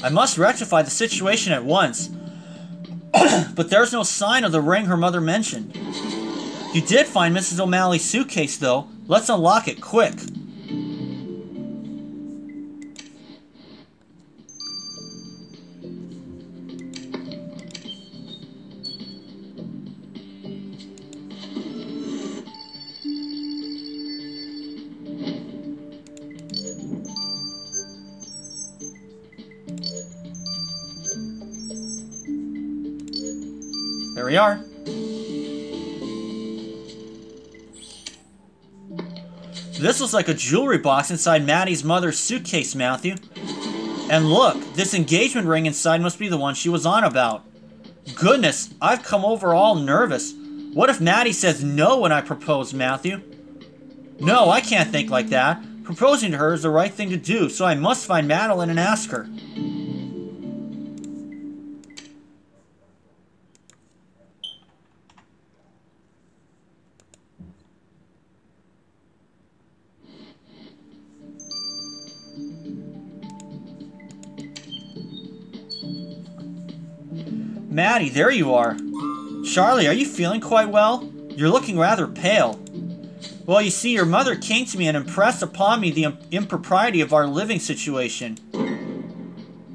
I must rectify the situation at once. But there's no sign of the ring her mother mentioned. You did find Mrs. O'Malley's suitcase, though. Let's unlock it quick. There we are. This looks like a jewelry box inside Maddie's mother's suitcase, Matthew. And look, this engagement ring inside must be the one she was on about. Goodness, I've come over all nervous. What if Maddie says no when I propose, Matthew? No, I can't think like that. Proposing to her is the right thing to do, so I must find Madeline and ask her. Maddie, there you are. Charlie, are you feeling quite well? You're looking rather pale. Well, you see, your mother came to me and impressed upon me the impropriety of our living situation.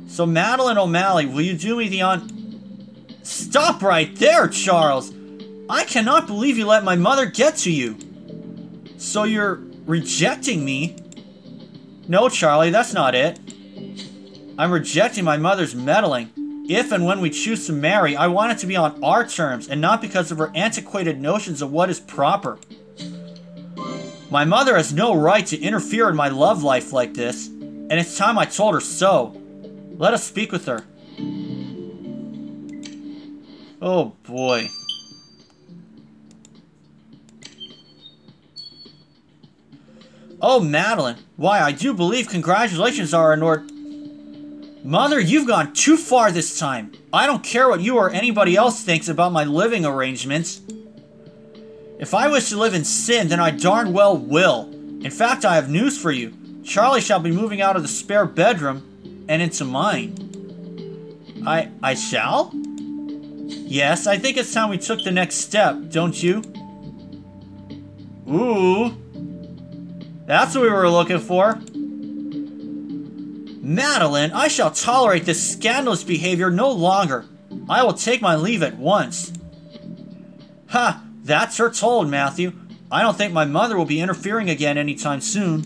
So, Madeline O'Malley, will you do me the Stop right there, Charles! I cannot believe you let my mother get to you. So you're rejecting me? No, Charlie, that's not it. I'm rejecting my mother's meddling. If and when we choose to marry, I want it to be on our terms and not because of her antiquated notions of what is proper. My mother has no right to interfere in my love life like this, and it's time I told her so. Let us speak with her. Oh boy. Oh, Madeline. Why, I do believe congratulations are in order. Mother, you've gone too far this time. I don't care what you or anybody else thinks about my living arrangements. If I wish to live in sin, then I darn well will. In fact, I have news for you. Charlie shall be moving out of the spare bedroom and into mine. I shall? Yes, I think it's time we took the next step, don't you? Ooh. That's what we were looking for. Madeline, I shall tolerate this scandalous behavior no longer. I will take my leave at once. Ha! That's her told, Matthew. I don't think my mother will be interfering again anytime soon.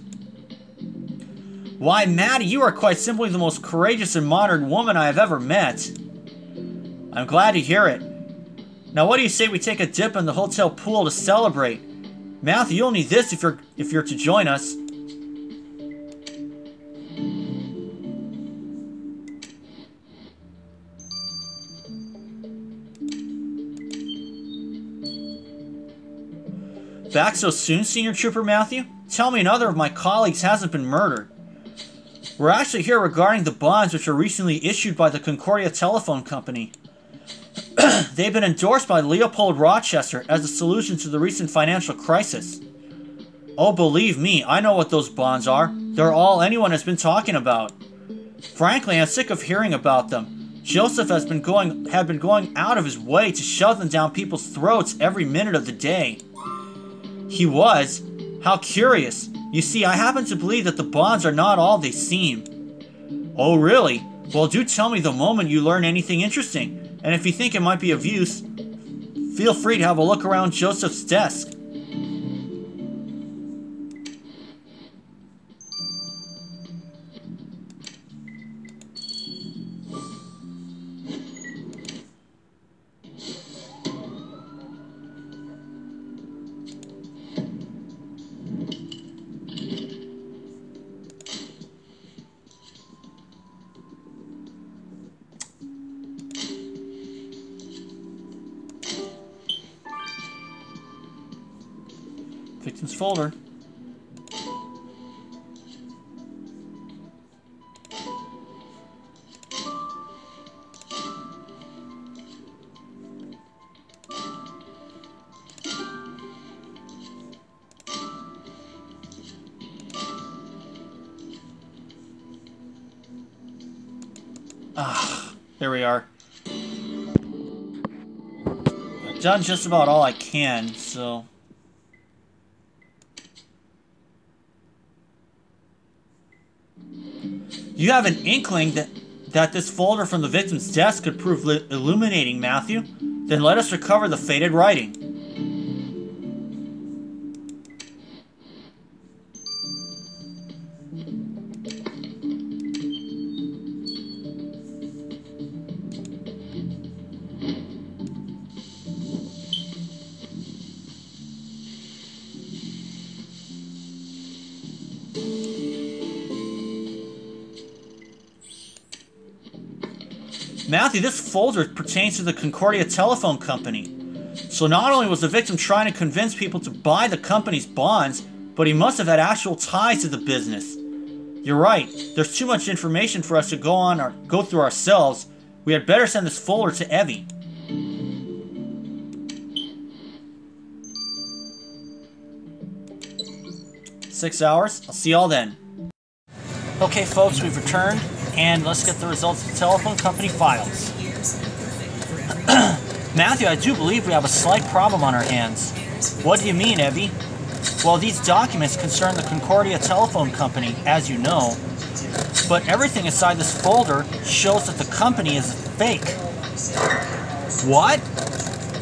Why, Maddie, you are quite simply the most courageous and modern woman I have ever met. I'm glad to hear it. Now what do you say we take a dip in the hotel pool to celebrate? Matthew, you'll need this if you're to join us. Back so soon, Senior Trooper Matthew? Tell me another of my colleagues hasn't been murdered. We're actually here regarding the bonds which were recently issued by the Concordia Telephone Company. They've been endorsed by Leopold Rochester as a solution to the recent financial crisis. Oh, believe me, I know what those bonds are. They're all anyone has been talking about. Frankly, I'm sick of hearing about them. Joseph had been going out of his way to shove them down people's throats every minute of the day. He was? How curious. You see, I happen to believe that the bonds are not all they seem. Oh, really? Well, do tell me the moment you learn anything interesting. And if you think it might be of use, feel free to have a look around Joseph's desk. Victims folder. There we are. I've done just about all I can, so... You have an inkling that this folder from the victim's desk could prove illuminating, Matthew? Then let us recover the faded writing. Matthew, this folder pertains to the Concordia Telephone Company. So not only was the victim trying to convince people to buy the company's bonds, but he must have had actual ties to the business. You're right, there's too much information for us to go through ourselves. We had better send this folder to Evie. "6 hours? I'll see y'all then." Okay folks, we've returned. And let's get the results of the telephone company files. Matthew, I do believe we have a slight problem on our hands. What do you mean, Evie? Well, these documents concern the Concordia Telephone Company, as you know. But everything inside this folder shows that the company is fake. What?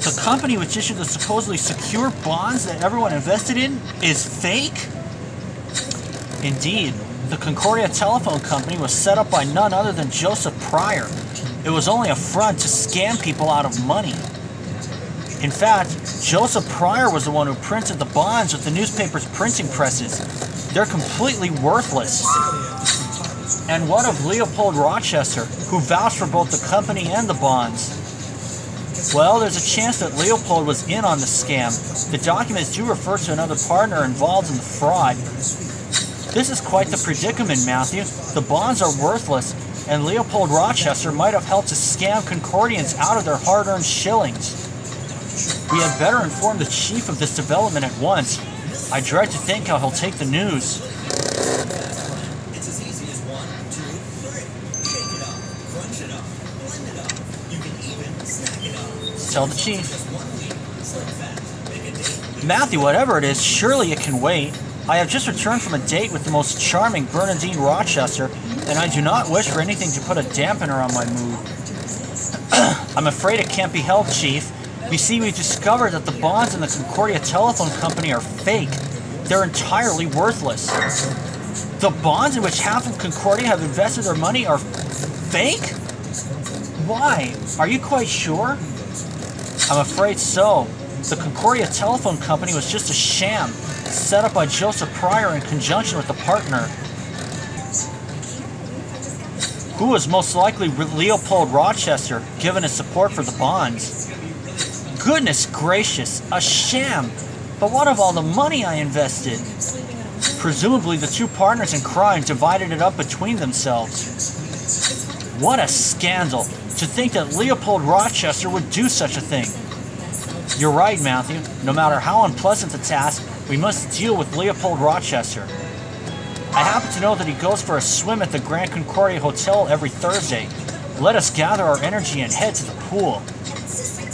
The company which issued the supposedly secure bonds that everyone invested in is fake? Indeed. The Concordia Telephone Company was set up by none other than Joseph Pryor. It was only a front to scam people out of money. In fact, Joseph Pryor was the one who printed the bonds with the newspaper's printing presses. They're completely worthless. And what of Leopold Rochester, who vouched for both the company and the bonds? Well, there's a chance that Leopold was in on the scam. The documents do refer to another partner involved in the fraud. This is quite the predicament, Matthew. The bonds are worthless, and Leopold Rochester might have helped to scam Concordians out of their hard-earned shillings. We had better inform the chief of this development at once. I dread to think how he'll take the news. It's as easy as 1, 2, 3. Shake it up, crunch it up, blend it up. You can even snack it up. Tell the chief. Just 1 week, slim fat, make a date. Matthew, whatever it is, surely it can wait. I have just returned from a date with the most charming Bernadine Rochester, and I do not wish for anything to put a dampener on my mood. I'm afraid it can't be helped, Chief. You see, we discovered that the bonds in the Concordia Telephone Company are fake. They're entirely worthless. The bonds in which half of Concordia have invested their money are fake? Why? Are you quite sure? I'm afraid so. The Concordia Telephone Company was just a sham, set up by Joseph Pryor in conjunction with a partner, who was most likely Leopold Rochester, given his support for the bonds. Goodness gracious, a sham! But what of all the money I invested? Presumably the two partners in crime divided it up between themselves. What a scandal! To think that Leopold Rochester would do such a thing. You're right, Matthew. No matter how unpleasant the task, we must deal with Leopold Rochester. I happen to know that he goes for a swim at the Grand Concordia Hotel every Thursday. Let us gather our energy and head to the pool. That's it.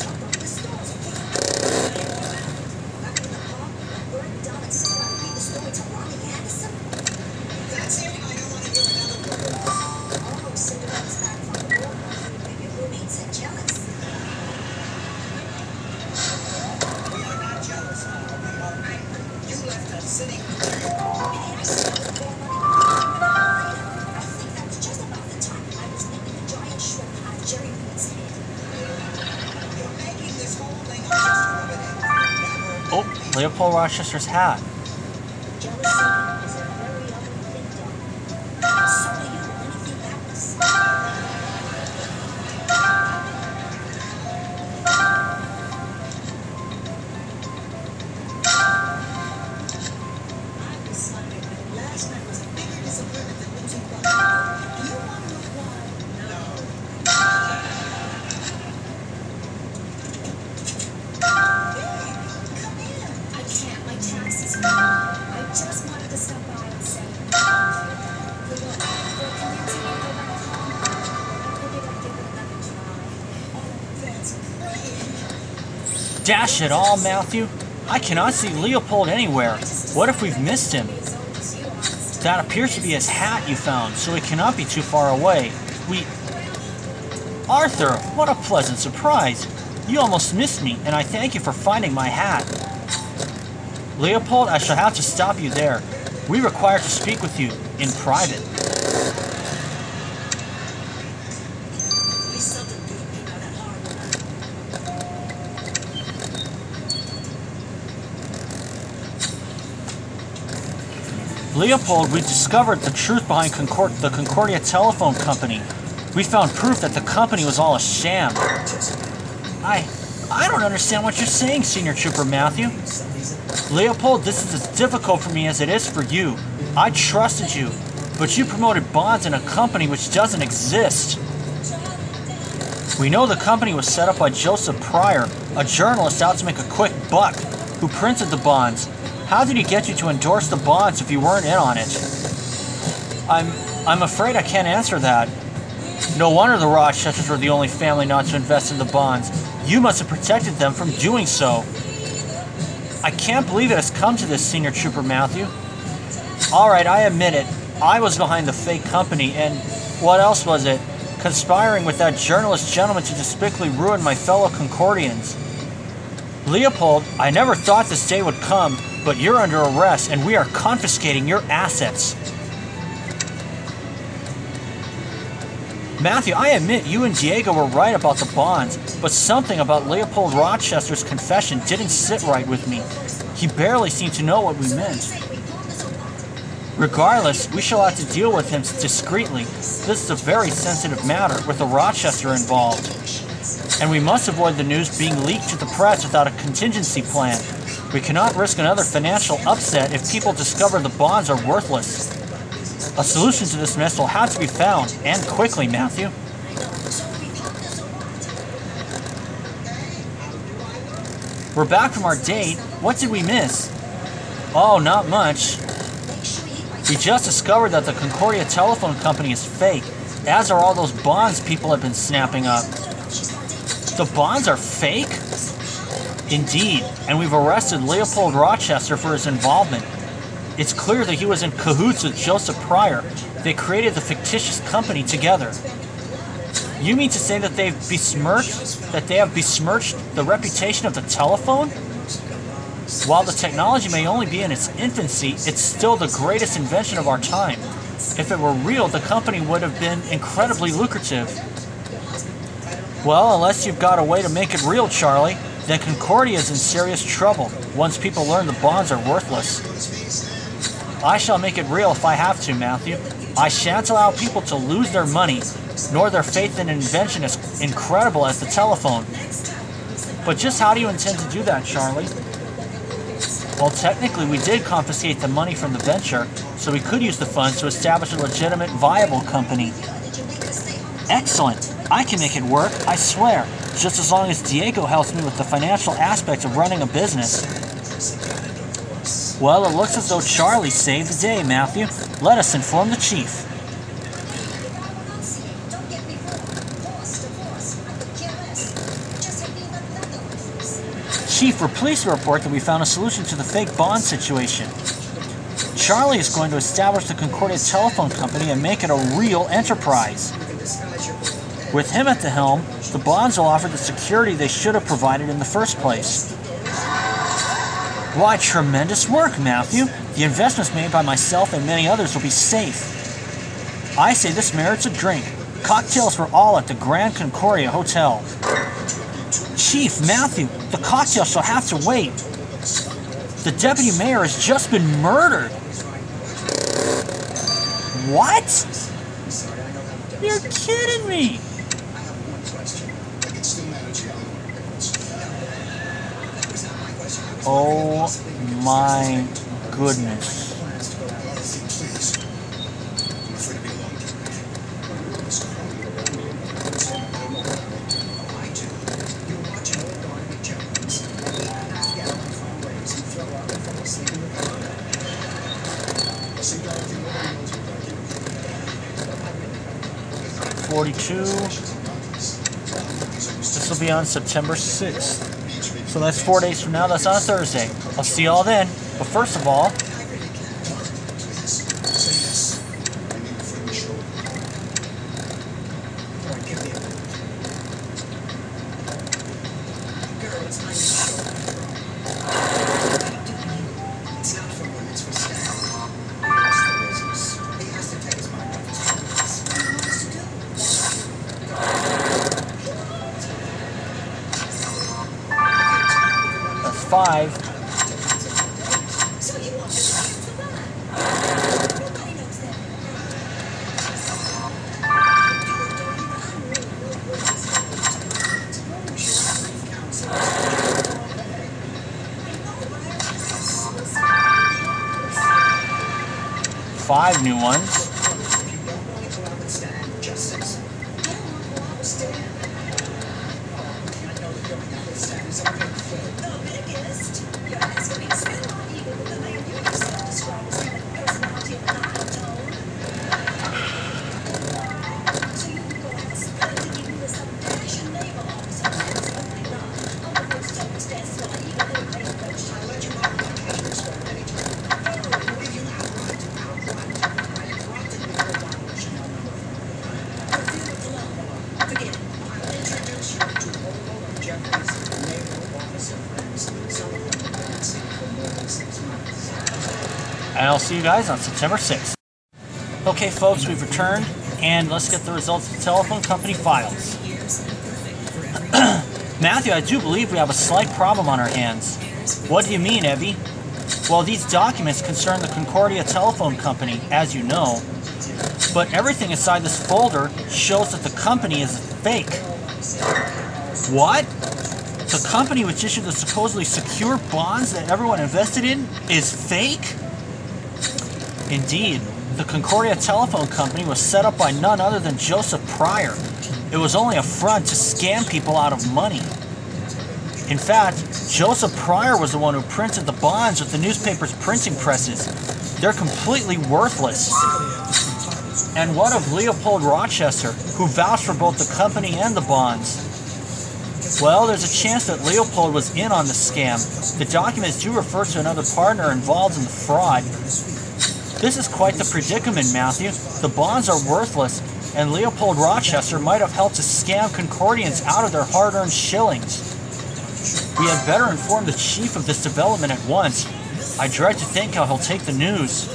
I don't want to hear another word. Oh, Cinderella's back from the war. Maybe your roommates are jealous. We are not jealous. We are angry. You left us sitting here. Hey, I saw the bear running around. I think that's just about the time I was making a giant shrimp out of Jerry Reed's head. You're making this whole thing just riveting. Never. Oh, Leopold Rochester's hat. Jealousy is a very ugly thing, Dad. So are you, anything happens. I decided that last night was a bigger disappointment than losing Bucky. Do you want to know why? No. Come in. I can't. My taxes are due. I just wanted to stop by and say. For what? For convincing me to go back home. I figured I'd give it another try. That's great. Dash it all, Matthew. I cannot see Leopold anywhere. What if we've missed him? That appears to be his hat you found, so it cannot be too far away. Arthur, what a pleasant surprise. You almost missed me, and I thank you for finding my hat. Leopold, I shall have to stop you there. We require to speak with you in private. We seldom do it, that hard one. Leopold, we discovered the truth behind the Concordia Telephone Company. We found proof that the company was all a sham. I don't understand what you're saying, Senior Trooper Matthew. Leopold, this is as difficult for me as it is for you. I trusted you, but you promoted bonds in a company which doesn't exist. We know the company was set up by Joseph Pryor, a journalist out to make a quick buck, who printed the bonds. How did he get you to endorse the bonds if you weren't in on it? I'm afraid I can't answer that. No wonder the Rochesters were the only family not to invest in the bonds. You must have protected them from doing so. I can't believe it has come to this, Senior Trooper Matthew. Alright, I admit it. I was behind the fake company, and what else was it? Conspiring with that journalist gentleman to despicably ruin my fellow Concordians. Leopold, I never thought this day would come, but you're under arrest, and we are confiscating your assets. Matthew, I admit you and Diego were right about the bonds, but something about Leopold Rochester's confession didn't sit right with me. He barely seemed to know what we meant. Regardless, we shall have to deal with him discreetly. This is a very sensitive matter with a Rochester involved. And we must avoid the news being leaked to the press without a contingency plan. We cannot risk another financial upset if people discover the bonds are worthless. A solution to this mess will have to be found, and quickly, Matthew. We're back from our date. What did we miss? Oh, not much. We just discovered that the Concordia Telephone Company is fake, as are all those bonds people have been snapping up. The bonds are fake? Indeed, and we've arrested Leopold Rochester for his involvement. It's clear that he was in cahoots with Joseph Pryor. They created the fictitious company together. You mean to say that they have besmirched the reputation of the telephone? While the technology may only be in its infancy, it's still the greatest invention of our time. If it were real, the company would have been incredibly lucrative. Well, unless you've got a way to make it real, Charlie, then Concordia is in serious trouble once people learn the bonds are worthless. I shall make it real if I have to, Matthew. I shan't allow people to lose their money, nor their faith in an invention as incredible as the telephone. But just how do you intend to do that, Charlie? Well, technically, we did confiscate the money from the venture, so we could use the funds to establish a legitimate, viable company. Excellent! I can make it work, I swear, just as long as Diego helps me with the financial aspects of running a business. Well, it looks as though Charlie saved the day, Matthew. Let us inform the chief. Chief, we're pleased to report that we found a solution to the fake bond situation. Charlie is going to establish the Concordia Telephone Company and make it a real enterprise. With him at the helm, the bonds will offer the security they should have provided in the first place. Why, tremendous work, Matthew. The investments made by myself and many others will be safe. I say this merits a drink. Cocktails for all at the Grand Concordia Hotel. Chief, Matthew, the cocktail shall have to wait. The deputy mayor has just been murdered. What? You're kidding me. Oh my goodness. This will be on September 6th. So that's 4 days from now. That's on a Thursday. I'll see y'all then. But first of all, that's 5. Five new ones. And I'll see you guys on September 6th. Okay, folks, we've returned, and let's get the results of the telephone company files. Matthew, I do believe we have a slight problem on our hands. What do you mean, Evie? Well, these documents concern the Concordia Telephone Company, as you know. But everything inside this folder shows that the company is fake. What? The company which issued the supposedly secure bonds that everyone invested in is fake? Indeed. The Concordia Telephone Company was set up by none other than Joseph Pryor. It was only a front to scam people out of money. In fact, Joseph Pryor was the one who printed the bonds with the newspaper's printing presses. They're completely worthless. And what of Leopold Rochester, who vouched for both the company and the bonds? Well, there's a chance that Leopold was in on the scam. The documents do refer to another partner involved in the fraud. This is quite the predicament, Matthew. The bonds are worthless, and Leopold Rochester might have helped to scam Concordians out of their hard-earned shillings. We had better inform the chief of this development at once. I dread to think how he'll take the news.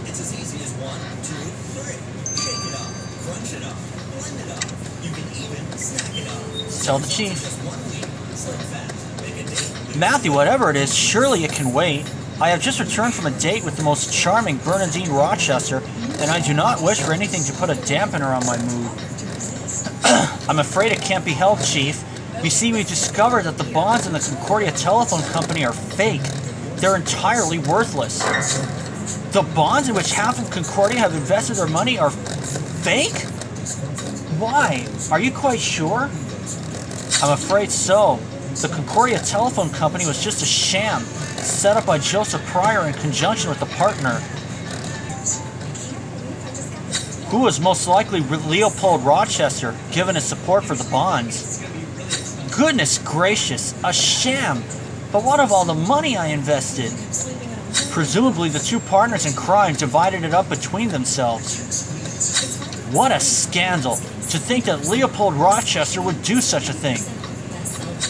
It's as easy as 1, 2, 3. Shake it up, crunch it up, blend it up. You can even snack it up. Tell the chief. Just 1 week, slim fast, make a date. Matthew, whatever it is, surely it can wait. I have just returned from a date with the most charming Bernadine Rochester, and I do not wish for anything to put a dampener on my mood. I'm afraid it can't be helped, Chief. You see, we discovered that the bonds in the Concordia Telephone Company are fake. They're entirely worthless. The bonds in which half of Concordia have invested their money are fake? Why? Are you quite sure? I'm afraid so. The Concordia Telephone Company was just a sham, set up by Joseph Pryor in conjunction with a partner, who was most likely Leopold Rochester, given his support for the bonds. Goodness gracious, a sham! But what of all the money I invested? Presumably the two partners in crime divided it up between themselves. What a scandal! To think that Leopold Rochester would do such a thing.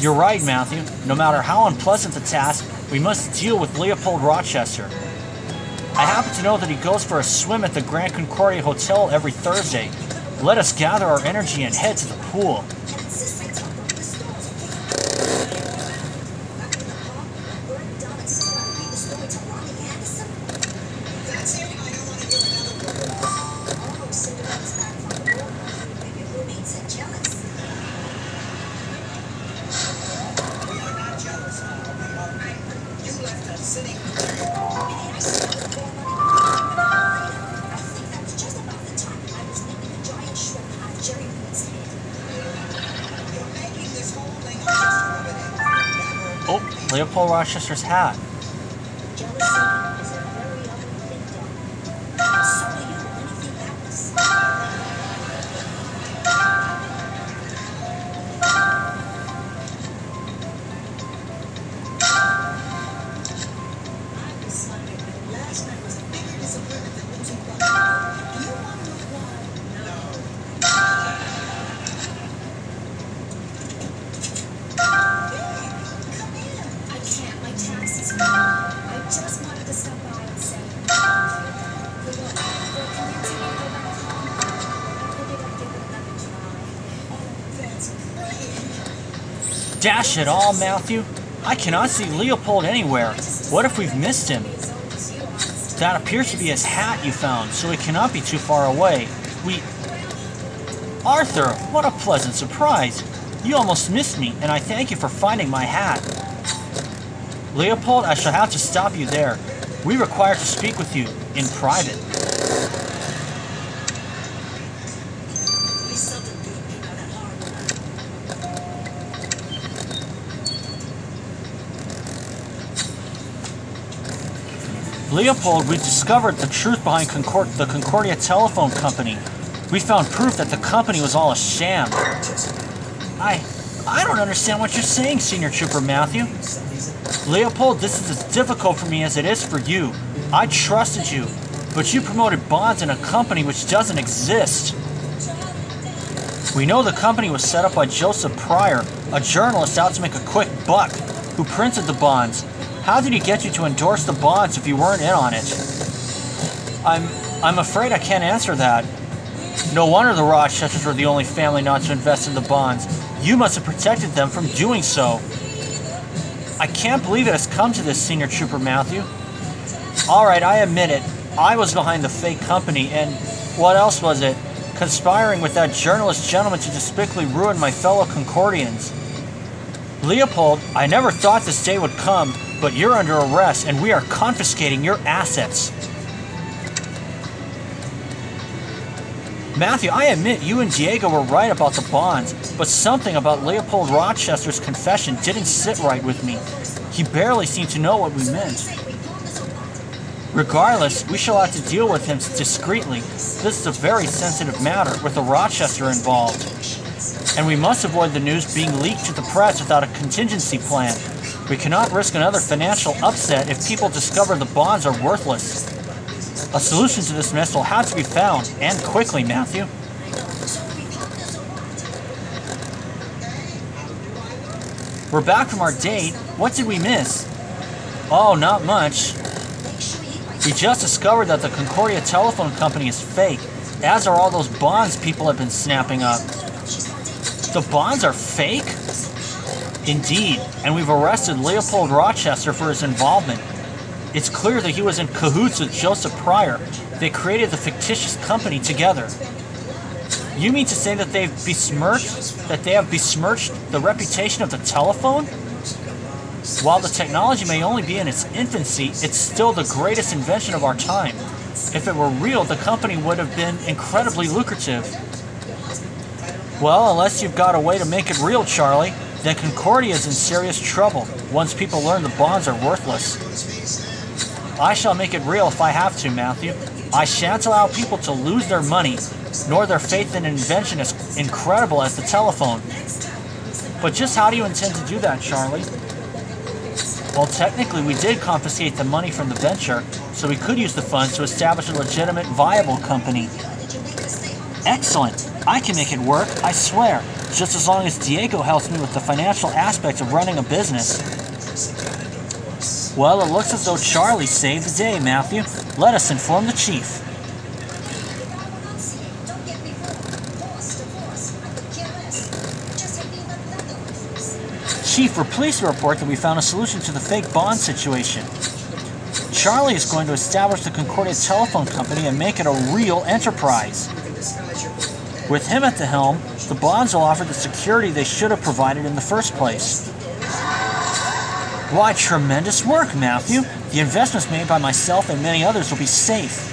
You're right, Matthew. No matter how unpleasant the task, we must deal with Leopold Rochester. I happen to know that he goes for a swim at the Grand Concordia Hotel every Thursday. Let us gather our energy and head to the pool. That's it. I don't want to hear another word. Oh, Cinderella's back from the war. Maybe roommates are jealous. We are not jealous. We are angry. You left us sitting here. Hey, I saw the family. I think that was just about the time I was making a giant shrimp out of Jerry Lee's head. You're making this whole thing just riveting. Never. Oh, Leopold Rochester's hat. Jealousy is a very ugly thing, Dad. So are you. Anything happens? I decided that last night was a bigger disappointment than losing Bucky. You want to know why? No. Hey, come in. I can't. My taxes are due. I just wanted to stop by and say for convincing me to go back home. I figured I'd give it another try. That's great. Dash it all, Matthew. I cannot see Leopold anywhere. What if we've missed him? That appears to be his hat you found, so it cannot be too far away. Arthur, what a pleasant surprise. You almost missed me, and I thank you for finding my hat. Leopold, I shall have to stop you there. We require to speak with you in private. We seldom do it, you know, that hard one. Leopold, we discovered the truth behind the Concordia Telephone Company. We found proof that the company was all a sham. I don't understand what you're saying, Senior Trooper Matthew. Leopold, this is as difficult for me as it is for you. I trusted you, but you promoted bonds in a company which doesn't exist. We know the company was set up by Joseph Pryor, a journalist out to make a quick buck, who printed the bonds. How did he get you to endorse the bonds if you weren't in on it? I'm afraid I can't answer that. No wonder the Rochesters were the only family not to invest in the bonds. You must have protected them from doing so. I can't believe it has come to this, Senior Trooper Matthew. Alright, I admit it. I was behind the fake company, and what else was it? Conspiring with that journalist gentleman to despicably ruin my fellow Concordians. Leopold, I never thought this day would come, but you're under arrest and we are confiscating your assets. Matthew, I admit you and Diego were right about the bonds, but something about Leopold Rochester's confession didn't sit right with me. He barely seemed to know what we meant. Regardless, we shall have to deal with him discreetly. This is a very sensitive matter with a Rochester involved. And we must avoid the news being leaked to the press without a contingency plan. We cannot risk another financial upset if people discover the bonds are worthless. A solution to this mess will have to be found, and quickly, Matthew. We're back from our date. What did we miss? Oh, not much. We just discovered that the Concordia Telephone Company is fake, as are all those bonds people have been snapping up. The bonds are fake? Indeed, and we've arrested Leopold Rochester for his involvement. It's clear that he was in cahoots with Joseph Pryor. They created the fictitious company together. You mean to say that they have besmirched the reputation of the telephone? While the technology may only be in its infancy, it's still the greatest invention of our time. If it were real, the company would have been incredibly lucrative. Well, unless you've got a way to make it real, Charlie, then Concordia is in serious trouble once people learn the bonds are worthless. I shall make it real if I have to, Matthew. I shan't allow people to lose their money, nor their faith in an invention as incredible as the telephone. But just how do you intend to do that, Charlie? Well, technically, we did confiscate the money from the venture, so we could use the funds to establish a legitimate, viable company. Excellent! I can make it work, I swear, just as long as Diego helps me with the financial aspects of running a business. Well, it looks as though Charlie saved the day, Matthew. Let us inform the chief. Chief, we're pleased to report that we found a solution to the fake bond situation. Charlie is going to establish the Concordia Telephone Company and make it a real enterprise. With him at the helm, the bonds will offer the security they should have provided in the first place. Why, tremendous work, Matthew. The investments made by myself and many others will be safe.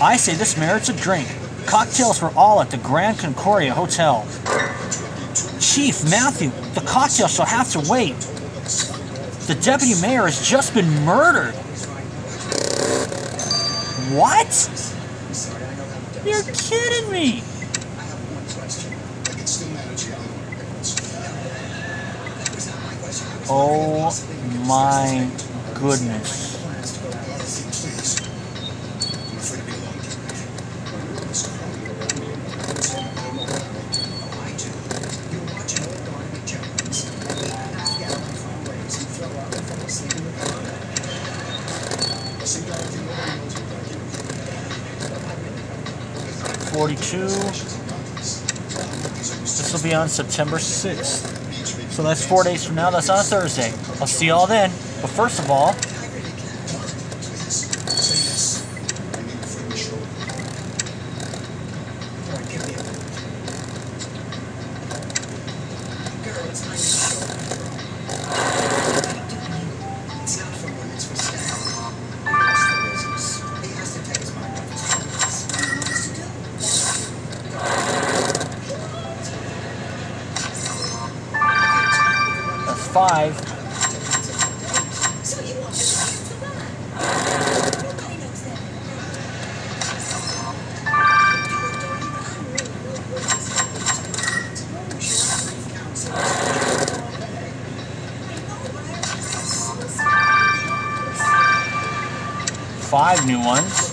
I say this merits a drink. Cocktails for all at the Grand Concordia Hotel. Chief, Matthew, the cocktail shall have to wait. The deputy mayor has just been murdered. What? You're kidding me. Oh my goodness. This will be on September 6th. So that's 4 days from now. That's on a Thursday. I'll see y'all then. But first of all, that's 5. Five new ones.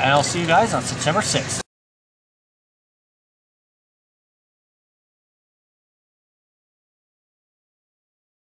And I'll see you guys on September 6th.